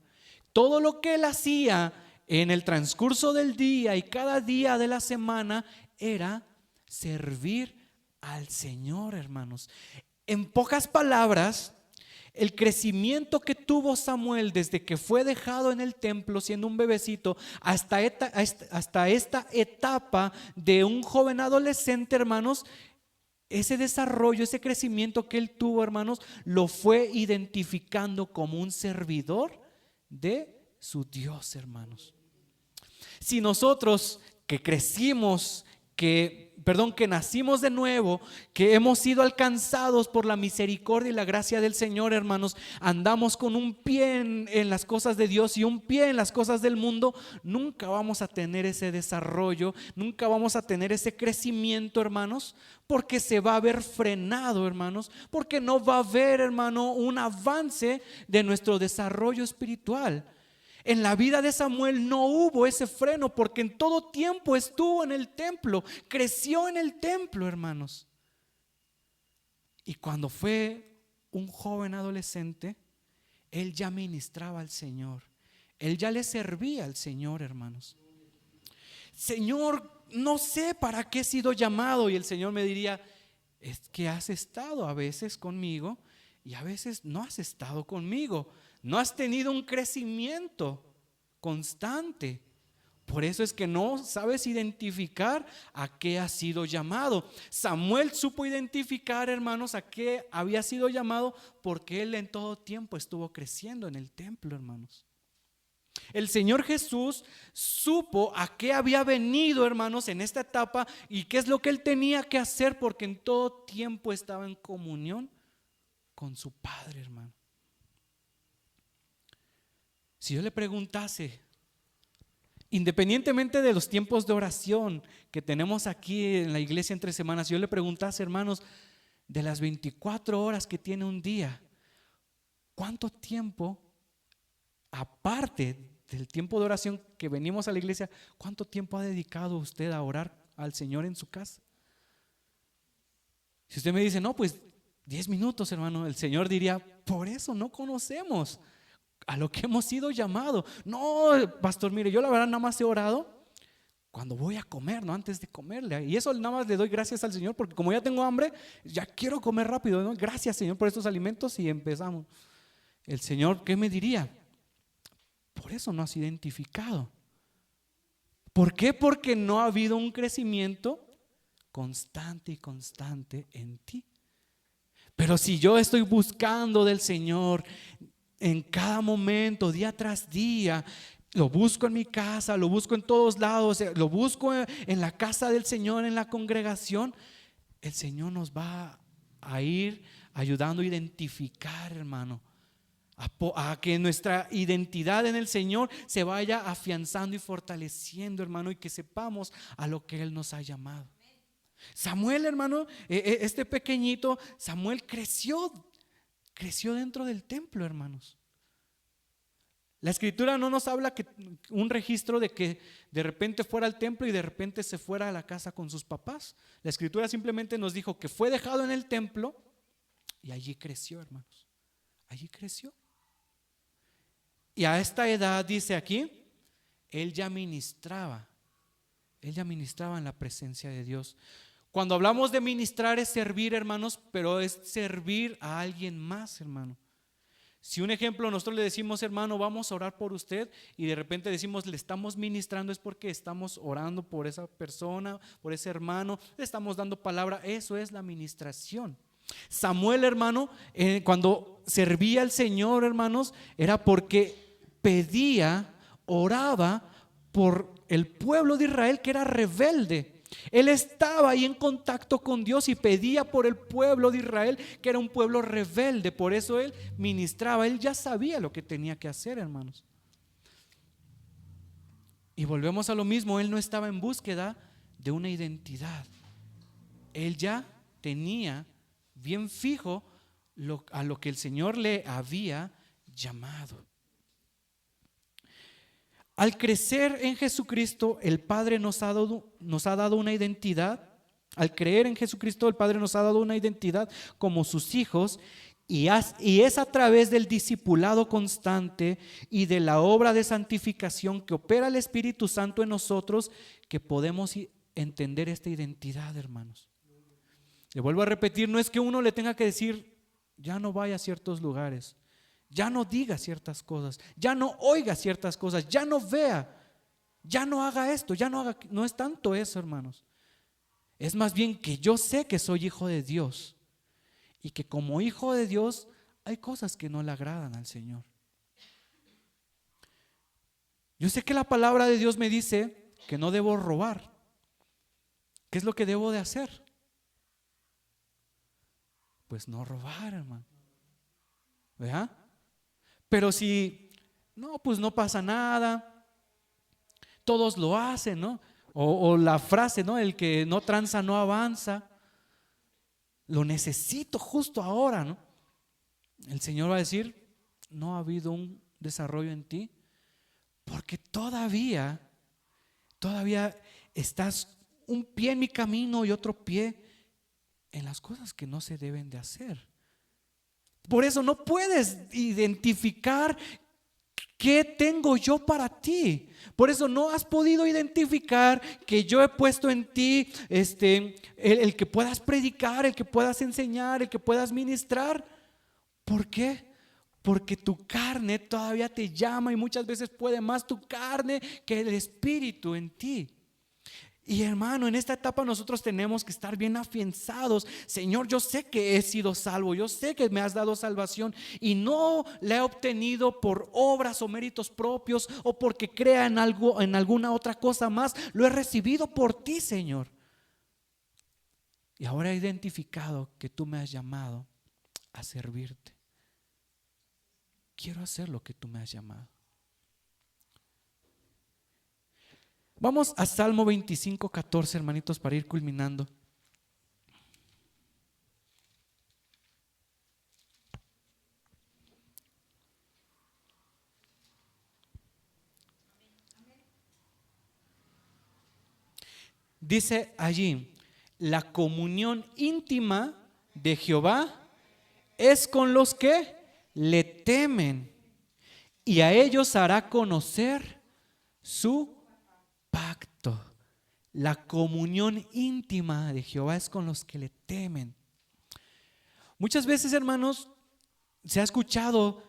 Todo lo que él hacía en el transcurso del día y cada día de la semana era servir al Señor, hermanos. En pocas palabras, el crecimiento que tuvo Samuel desde que fue dejado en el templo siendo un bebecito hasta esta etapa de un joven adolescente, hermanos, ese desarrollo, ese crecimiento que él tuvo, hermanos, lo fue identificando como un servidor de su Dios, hermanos. Si nosotros que crecimos, que nacimos de nuevo, que hemos sido alcanzados por la misericordia y la gracia del Señor, hermanos, andamos con un pie en las cosas de Dios y un pie en las cosas del mundo, nunca vamos a tener ese desarrollo, nunca vamos a tener ese crecimiento, hermanos, porque se va a ver frenado, hermanos, porque no va a haber, hermano, un avance de nuestro desarrollo espiritual. En la vida de Samuel no hubo ese freno, porque en todo tiempo estuvo en el templo, creció en el templo, hermanos. Y cuando fue un joven adolescente, él ya ministraba al Señor, él ya le servía al Señor, hermanos. Señor, no sé para qué he sido llamado. Y el Señor me diría: es que has estado a veces conmigo y a veces no has estado conmigo. No has tenido un crecimiento constante. Por eso es que no sabes identificar a qué has sido llamado. Samuel supo identificar, hermanos, a qué había sido llamado, porque él en todo tiempo estuvo creciendo en el templo, hermanos. El Señor Jesús supo a qué había venido, hermanos, en esta etapa y qué es lo que Él tenía que hacer, porque en todo tiempo estaba en comunión con su Padre, hermano. Si yo le preguntase, independientemente de los tiempos de oración que tenemos aquí en la iglesia entre semanas, si yo le preguntase, hermanos, de las 24 horas que tiene un día, ¿cuánto tiempo, aparte del tiempo de oración que venimos a la iglesia, cuánto tiempo ha dedicado usted a orar al Señor en su casa? Si usted me dice, no, pues 10 minutos, hermano, el Señor diría, por eso no conocemos a lo que hemos sido llamados. No, pastor, mire, yo la verdad nada más he orado cuando voy a comer, no antes de comerle. Y eso nada más le doy gracias al Señor, porque como ya tengo hambre, ya quiero comer rápido, ¿no? Gracias, Señor, por estos alimentos, y empezamos. El Señor, ¿qué me diría? Por eso no has identificado. ¿Por qué? Porque no ha habido un crecimiento constante y constante en ti. Pero si yo estoy buscando del Señor en cada momento, día tras día, lo busco en mi casa, lo busco en todos lados, lo busco en la casa del Señor, en la congregación, el Señor nos va a ir ayudando a identificar, hermano, a que nuestra identidad en el Señor se vaya afianzando y fortaleciendo, hermano, y que sepamos a lo que Él nos ha llamado. Samuel, hermano, este pequeñito Samuel creció dentro del templo, hermanos. La escritura no nos habla que un registro de que de repente fuera al templo y de repente se fuera a la casa con sus papás. La escritura simplemente nos dijo que fue dejado en el templo y allí creció, hermanos. Allí creció. Y a esta edad, dice aquí, él ya ministraba en la presencia de Dios. Cuando hablamos de ministrar es servir, hermanos, pero es servir a alguien más, hermano. Si un ejemplo, nosotros le decimos, hermano, vamos a orar por usted, y de repente decimos, le estamos ministrando, es porque estamos orando por esa persona, por ese hermano, le estamos dando palabra. Eso es la ministración. Samuel, hermano, cuando servía al Señor, hermanos, era porque pedía, oraba por el pueblo de Israel que era rebelde. Él estaba ahí en contacto con Dios y pedía por el pueblo de Israel, que era un pueblo rebelde. Por eso él ministraba, él ya sabía lo que tenía que hacer, hermanos. Y volvemos a lo mismo, él no estaba en búsqueda de una identidad. Él ya tenía bien fijo a lo que el Señor le había llamado. Al crecer en Jesucristo, el Padre nos ha dado una identidad. Al creer en Jesucristo, el Padre nos ha dado una identidad como sus hijos, y es a través del discipulado constante y de la obra de santificación que opera el Espíritu Santo en nosotros que podemos entender esta identidad, hermanos. Le vuelvo a repetir, no es que uno le tenga que decir, ya no vaya a ciertos lugares, ya no diga ciertas cosas, ya no oiga ciertas cosas, ya no vea, ya no haga esto, ya no haga. No es tanto eso, hermanos. Es más bien que yo sé que soy hijo de Dios y que como hijo de Dios hay cosas que no le agradan al Señor. Yo sé que la palabra de Dios me dice que no debo robar. ¿Qué es lo que debo de hacer? Pues no robar, hermano. ¿Verdad? Pero si no, pues no pasa nada, todos lo hacen, ¿no? O la frase, ¿no? El que no tranza no avanza. Lo necesito justo ahora, ¿no? El Señor va a decir, no ha habido un desarrollo en ti, porque todavía estás un pie en mi camino y otro pie en las cosas que no se deben de hacer. Por eso no puedes identificar qué tengo yo para ti. Por eso no has podido identificar que yo he puesto en ti el que puedas predicar, el que puedas enseñar, el que puedas ministrar. ¿Por qué? Porque tu carne todavía te llama y muchas veces puede más tu carne que el Espíritu en ti. Y hermano, en esta etapa nosotros tenemos que estar bien afianzados. Señor, yo sé que he sido salvo, yo sé que me has dado salvación y no la he obtenido por obras o méritos propios o porque crea en algo, en alguna otra cosa más. Lo he recibido por ti, Señor. Y ahora he identificado que tú me has llamado a servirte. Quiero hacer lo que tú me has llamado. Vamos a Salmo 25:14, hermanitos, para ir culminando. Dice allí: la comunión íntima de Jehová es con los que le temen, y a ellos hará conocer su pacto. La comunión íntima de Jehová es con los que le temen. Muchas veces, hermanos, se ha escuchado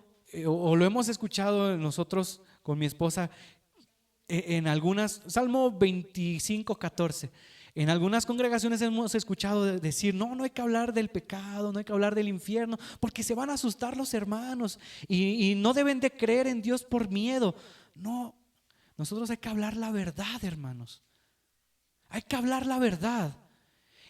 o lo hemos escuchado nosotros con mi esposa en algunas, Salmo 25:14. En algunas congregaciones hemos escuchado decir: no hay que hablar del pecado, no hay que hablar del infierno, porque se van a asustar los hermanos y no deben de creer en Dios por miedo. No, nosotros hay que hablar la verdad, hermanos. Hay que hablar la verdad.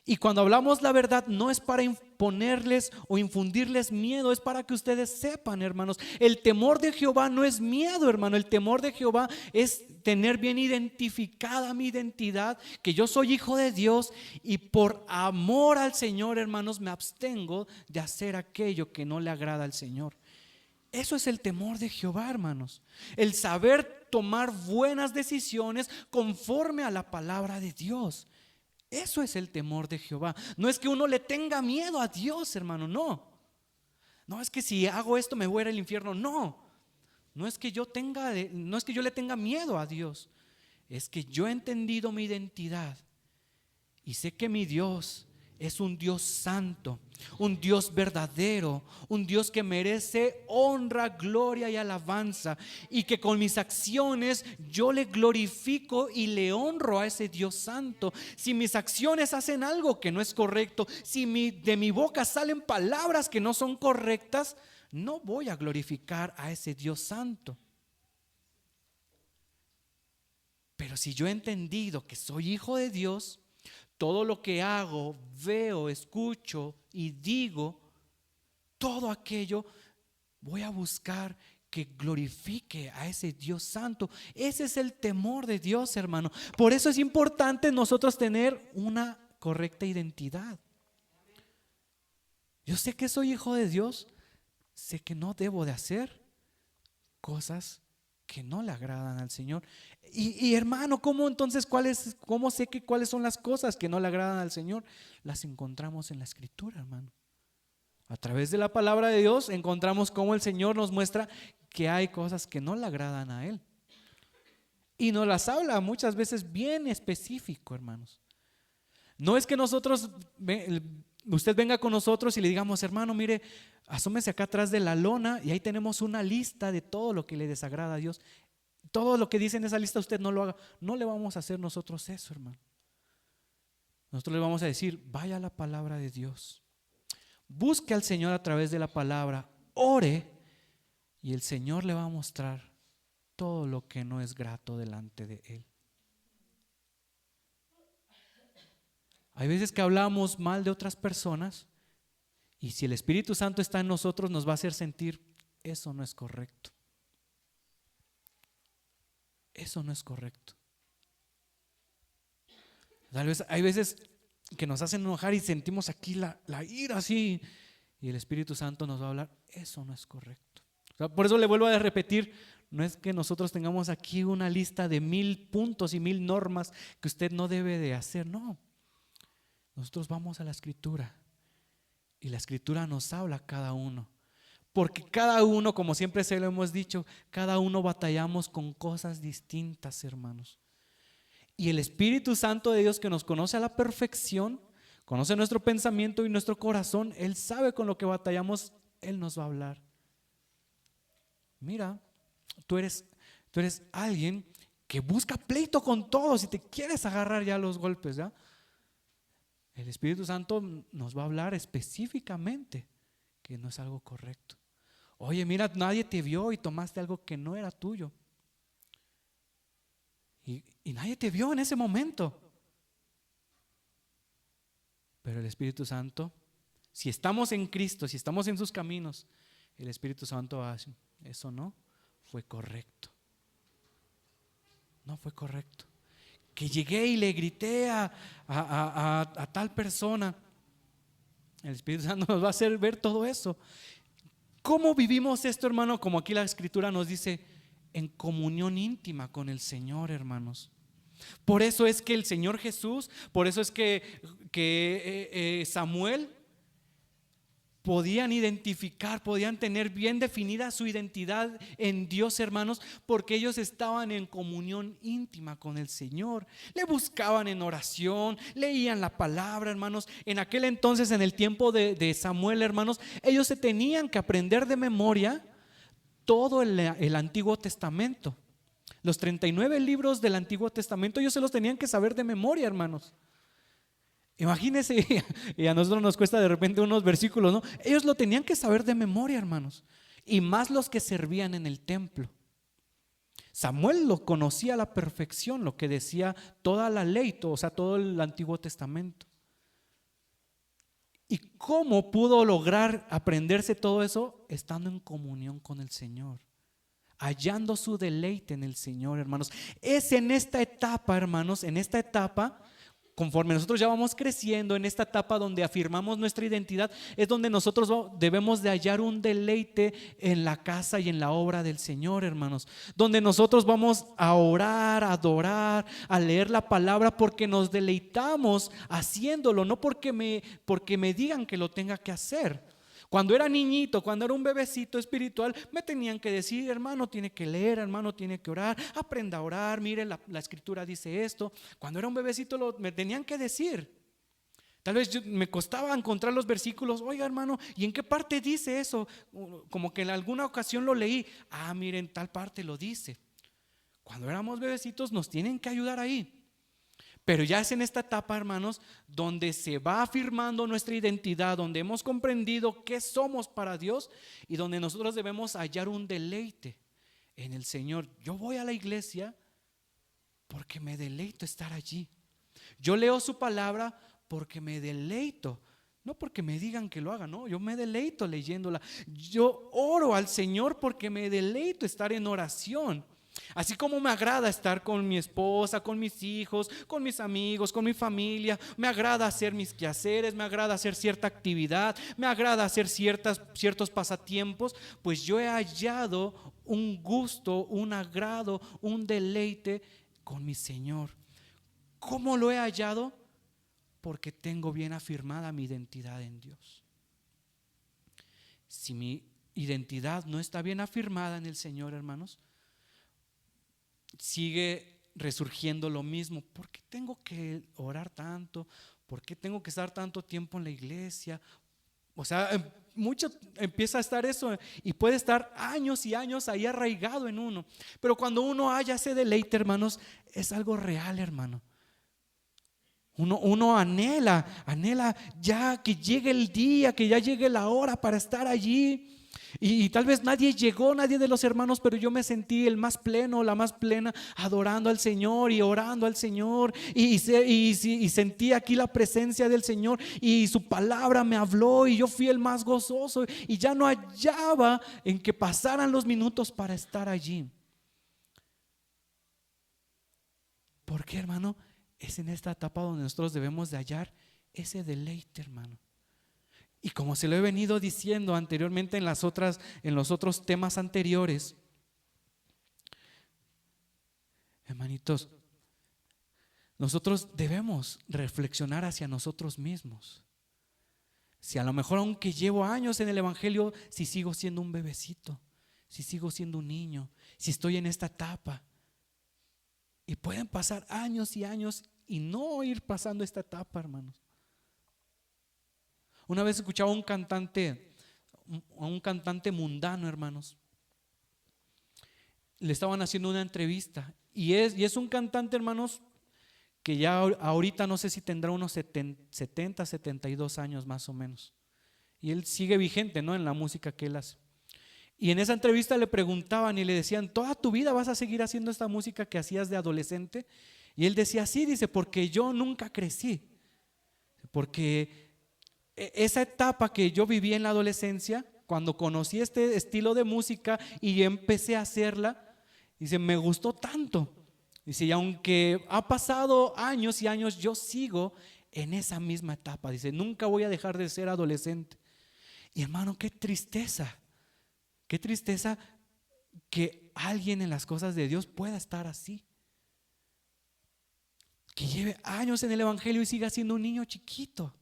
Y cuando hablamos la verdad no es para imponerles o infundirles miedo, es para que ustedes sepan, hermanos, el temor de Jehová no es miedo, hermano. El temor de Jehová es tener bien identificada mi identidad, que yo soy hijo de Dios y por amor al Señor, hermanos, me abstengo de hacer aquello que no le agrada al Señor. Eso es el temor de Jehová, hermanos. El saber tomar buenas decisiones conforme a la palabra de Dios. Eso es el temor de Jehová. No es que uno le tenga miedo a Dios, hermano, no. No es que si hago esto me voy a ir al infierno, no. No es que yo le tenga miedo a Dios. Es que yo he entendido mi identidad y sé que mi Dios es un Dios santo, un Dios verdadero, un Dios que merece honra, gloria y alabanza, y que con mis acciones yo le glorifico y le honro a ese Dios santo. Si mis acciones hacen algo que no es correcto, si de mi boca salen palabras que no son correctas, no voy a glorificar a ese Dios santo. Pero si yo he entendido que soy hijo de Dios, todo lo que hago, veo, escucho y digo, todo aquello voy a buscar que glorifique a ese Dios santo. Ese es el temor de Dios, hermano. Por eso es importante nosotros tener una correcta identidad. Yo sé que soy hijo de Dios, sé que no debo de hacer cosas que no le agradan al Señor. Y hermano, ¿cómo entonces cómo sé que cuáles son las cosas que no le agradan al Señor? Las encontramos en la Escritura, hermano. A través de la palabra de Dios encontramos cómo el Señor nos muestra que hay cosas que no le agradan a Él. Y nos las habla muchas veces bien específico, hermanos. No es que usted venga con nosotros y le digamos: hermano, mire, asómese acá atrás de la lona y ahí tenemos una lista de todo lo que le desagrada a Dios. Todo lo que dice en esa lista usted no lo haga. No le vamos a hacer nosotros eso, hermano. Nosotros le vamos a decir: vaya a la palabra de Dios, busque al Señor a través de la palabra, ore, y el Señor le va a mostrar todo lo que no es grato delante de Él. Hay veces que hablamos mal de otras personas y si el Espíritu Santo está en nosotros nos va a hacer sentir: eso no es correcto. Eso no es correcto. Tal vez hay veces que nos hacen enojar y sentimos aquí la ira así, y el Espíritu Santo nos va a hablar: eso no es correcto. O sea, por eso le vuelvo a repetir: no es que nosotros tengamos aquí una lista de 1000 puntos y 1000 normas que usted no debe de hacer, no. Nosotros vamos a la Escritura y la Escritura nos habla a cada uno. Porque cada uno, como siempre se lo hemos dicho, cada uno batallamos con cosas distintas, hermanos. Y el Espíritu Santo de Dios, que nos conoce a la perfección, conoce nuestro pensamiento y nuestro corazón, Él sabe con lo que batallamos, Él nos va a hablar. Mira, tú eres alguien que busca pleito con todos y te quieres agarrar ya a los golpes, ¿ya? El Espíritu Santo nos va a hablar específicamente que no es algo correcto. Oye, mira, nadie te vio y tomaste algo que no era tuyo. Y nadie te vio en ese momento. Pero el Espíritu Santo, si estamos en Cristo, si estamos en sus caminos, el Espíritu Santo hace, eso no fue correcto. No fue correcto. Que llegué y le grité a tal persona. El Espíritu Santo nos va a hacer ver todo eso. ¿Cómo vivimos esto, hermano? Como aquí la Escritura nos dice, en comunión íntima con el Señor, hermanos. Por eso es que el Señor Jesús, por eso es que Samuel podían identificar, podían tener bien definida su identidad en Dios, hermanos, porque ellos estaban en comunión íntima con el Señor. Le buscaban en oración, leían la palabra, hermanos. En aquel entonces, en el tiempo de Samuel, hermanos, ellos se tenían que aprender de memoria todo el Antiguo Testamento. Los 39 libros del Antiguo Testamento ellos se los tenían que saber de memoria, hermanos. Imagínense, y a nosotros nos cuesta de repente unos versículos, ¿no? Ellos lo tenían que saber de memoria, hermanos. Y más los que servían en el templo. Samuel lo conocía a la perfección, lo que decía toda la ley, o sea, todo el Antiguo Testamento. ¿Y cómo pudo lograr aprenderse todo eso? Estando en comunión con el Señor, hallando su deleite en el Señor, hermanos. Es en esta etapa, hermanos, en esta etapa, conforme nosotros ya vamos creciendo, en esta etapa donde afirmamos nuestra identidad, es donde nosotros debemos de hallar un deleite en la casa y en la obra del Señor, hermanos. Donde nosotros vamos a orar, a adorar, a leer la palabra porque nos deleitamos haciéndolo, no porque me digan que lo tenga que hacer. Cuando era niñito, cuando era un bebecito espiritual, me tenían que decir, hermano, tiene que leer, hermano, tiene que orar, aprenda a orar, mire, la Escritura dice esto. Cuando era un bebecito me tenían que decir. Tal vez me costaba encontrar los versículos, oiga, hermano, ¿y en qué parte dice eso? Como que en alguna ocasión lo leí, miren, tal parte lo dice. Cuando éramos bebecitos nos tienen que ayudar ahí. Pero ya es en esta etapa, hermanos, donde se va afirmando nuestra identidad, donde hemos comprendido qué somos para Dios y donde nosotros debemos hallar un deleite en el Señor. Yo voy a la iglesia porque me deleito estar allí. Yo leo su palabra porque me deleito, no porque me digan que lo haga, no, yo me deleito leyéndola. Yo oro al Señor porque me deleito estar en oración. Así como me agrada estar con mi esposa, con mis hijos, con mis amigos, con mi familia, me agrada hacer mis quehaceres, me agrada hacer cierta actividad, me agrada hacer ciertos pasatiempos, pues yo he hallado un gusto, un agrado, un deleite con mi Señor. ¿Cómo lo he hallado? Porque tengo bien afirmada mi identidad en Dios. Si mi identidad no está bien afirmada en el Señor, hermanos, sigue resurgiendo lo mismo. ¿Por qué tengo que orar tanto? ¿Por qué tengo que estar tanto tiempo en la iglesia? O sea, mucho empieza a estar eso y puede estar años y años ahí arraigado en uno. Pero cuando uno haya ese deleite, hermanos, es algo real, hermano. Uno anhela ya que llegue el día, que ya llegue la hora para estar allí. Y tal vez nadie de los hermanos, pero yo me sentí el más pleno, la más plena, adorando al Señor y orando al Señor. Y sentí aquí la presencia del Señor y su palabra me habló y yo fui el más gozoso y ya no hallaba en que pasaran los minutos para estar allí. ¿Por qué, hermano? Es en esta etapa donde nosotros debemos de hallar ese deleite, hermano. Y como se lo he venido diciendo anteriormente en los otros temas anteriores, hermanitos, nosotros debemos reflexionar hacia nosotros mismos. Si a lo mejor aunque llevo años en el evangelio, si sigo siendo un bebecito, si sigo siendo un niño, si estoy en esta etapa. Y pueden pasar años y años y no ir pasando esta etapa, hermanos. Una vez escuchaba a un cantante mundano, hermanos. Le estaban haciendo una entrevista Y es un cantante, hermanos, que ya ahorita no sé si tendrá unos 70, 72 años más o menos. Y él sigue vigente, ¿no?, en la música que él hace. Y en esa entrevista le preguntaban y le decían: ¿toda tu vida vas a seguir haciendo esta música que hacías de adolescente? Y él decía: sí, dice, porque yo nunca crecí. Porque esa etapa que yo viví en la adolescencia, cuando conocí este estilo de música y empecé a hacerla, dice, me gustó tanto. Dice, y aunque ha pasado años y años, yo sigo en esa misma etapa. Dice, nunca voy a dejar de ser adolescente. Y hermano, qué tristeza que alguien en las cosas de Dios pueda estar así. Que lleve años en el evangelio y siga siendo un niño chiquito.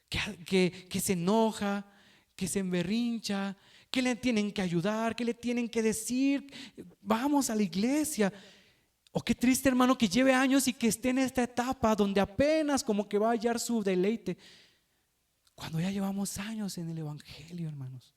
Que se enoja, que se emberrincha, que le tienen que ayudar, que le tienen que decir, vamos a la iglesia. O qué triste, hermano, que lleve años y que esté en esta etapa donde apenas como que va a hallar su deleite, cuando ya llevamos años en el evangelio, hermanos.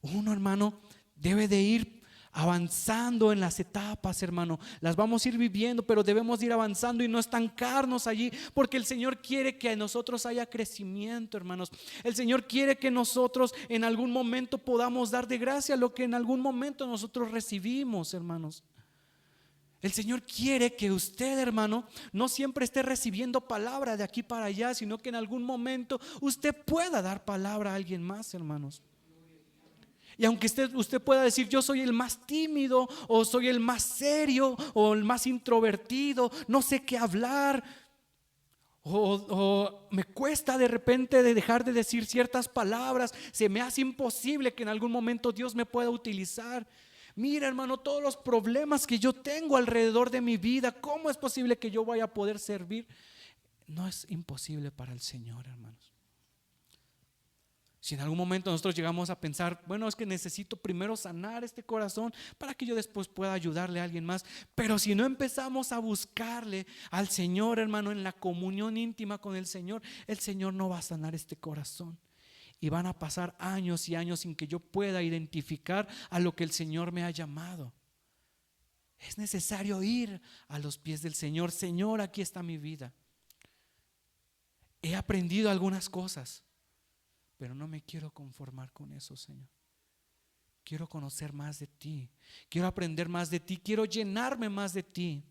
Uno, hermano, debe de ir avanzando en las etapas, hermano. Las vamos a ir viviendo, pero debemos ir avanzando y no estancarnos allí, porque el Señor quiere que en nosotros haya crecimiento, hermanos. El Señor quiere que nosotros en algún momento podamos dar de gracia lo que en algún momento nosotros recibimos, hermanos. El Señor quiere que usted, hermano, no siempre esté recibiendo palabra de aquí para allá, sino que en algún momento usted pueda dar palabra a alguien más, hermanos. Y aunque usted pueda decir, yo soy el más tímido, o soy el más serio, o el más introvertido, no sé qué hablar, o me cuesta de repente de dejar de decir ciertas palabras, se me hace imposible que en algún momento Dios me pueda utilizar. Mira, hermano, todos los problemas que yo tengo alrededor de mi vida, ¿cómo es posible que yo vaya a poder servir? No es imposible para el Señor, hermanos. Si en algún momento nosotros llegamos a pensar, bueno, es que necesito primero sanar este corazón para que yo después pueda ayudarle a alguien más, pero si no empezamos a buscarle al Señor, hermano, en la comunión íntima con el Señor no va a sanar este corazón. Y van a pasar años y años sin que yo pueda identificar a lo que el Señor me ha llamado. Es necesario ir a los pies del Señor. Señor, aquí está mi vida. He aprendido algunas cosas, pero no me quiero conformar con eso, Señor. Quiero conocer más de ti, quiero aprender más de ti, quiero llenarme más de ti.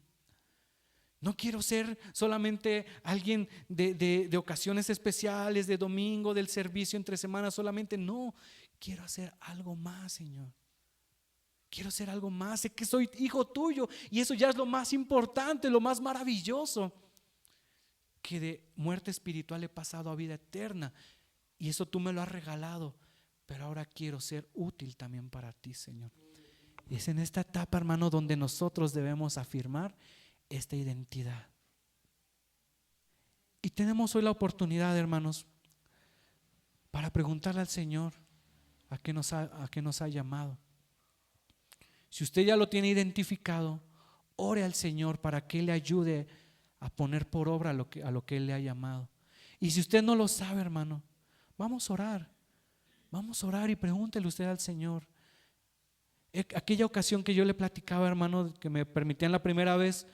No quiero ser solamente alguien de ocasiones especiales, de domingo, del servicio entre semanas solamente. No, quiero hacer algo más, Señor. Quiero ser algo más. Sé que soy hijo tuyo y eso ya es lo más importante, lo más maravilloso. Que de muerte espiritual he pasado a vida eterna. Y eso tú me lo has regalado, pero ahora quiero ser útil también para ti, Señor. Y es en esta etapa, hermano, donde nosotros debemos afirmar esta identidad. Y tenemos hoy la oportunidad, hermanos, para preguntarle al Señor a qué nos ha llamado. Si usted ya lo tiene identificado, ore al Señor para que Él le ayude a poner por obra a lo que Él le ha llamado. Y si usted no lo sabe, hermano, vamos a orar. Vamos a orar y pregúntele usted al Señor. Aquella ocasión que yo le platicaba, hermano, que me permitían la primera vez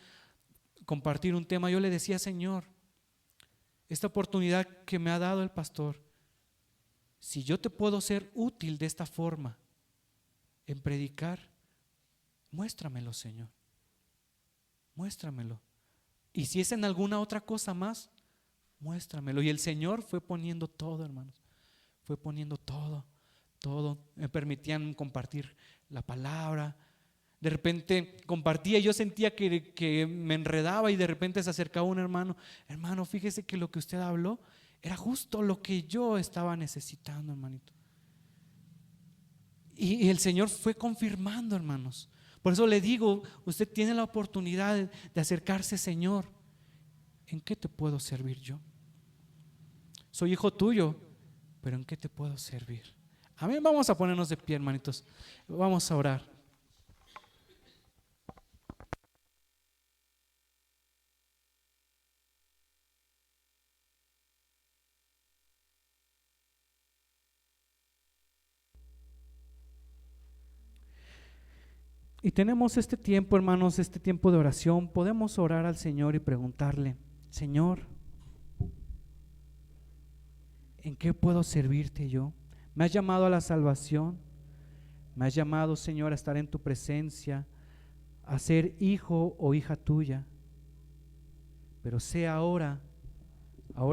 compartir un tema, yo le decía: Señor, esta oportunidad que me ha dado el pastor, si yo te puedo ser útil de esta forma en predicar, muéstramelo, Señor. Muéstramelo. Y si es en alguna otra cosa más, muéstramelo. Y el Señor fue poniendo todo, hermanos. Fue poniendo todo. Me permitían compartir la palabra. De repente compartía y yo sentía que me enredaba y de repente se acercaba un hermano: hermano, fíjese que lo que usted habló era justo lo que yo estaba necesitando, hermanito. Y el Señor fue confirmando, hermanos. Por eso le digo, usted tiene la oportunidad de acercarse: Señor, ¿en qué te puedo servir yo? Soy hijo tuyo, pero ¿en qué te puedo servir? Amén. Vamos a ponernos de pie, hermanitos. Vamos a orar. Y tenemos este tiempo, hermanos, este tiempo de oración. Podemos orar al Señor y preguntarle: Señor, ¿en qué puedo servirte yo? Me has llamado a la salvación, me has llamado, Señor, a estar en tu presencia, a ser hijo o hija tuya. Pero sé ahora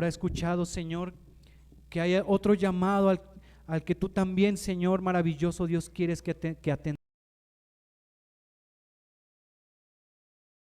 he escuchado, Señor, que hay otro llamado al que tú también, Señor maravilloso Dios, quieres que atendamos.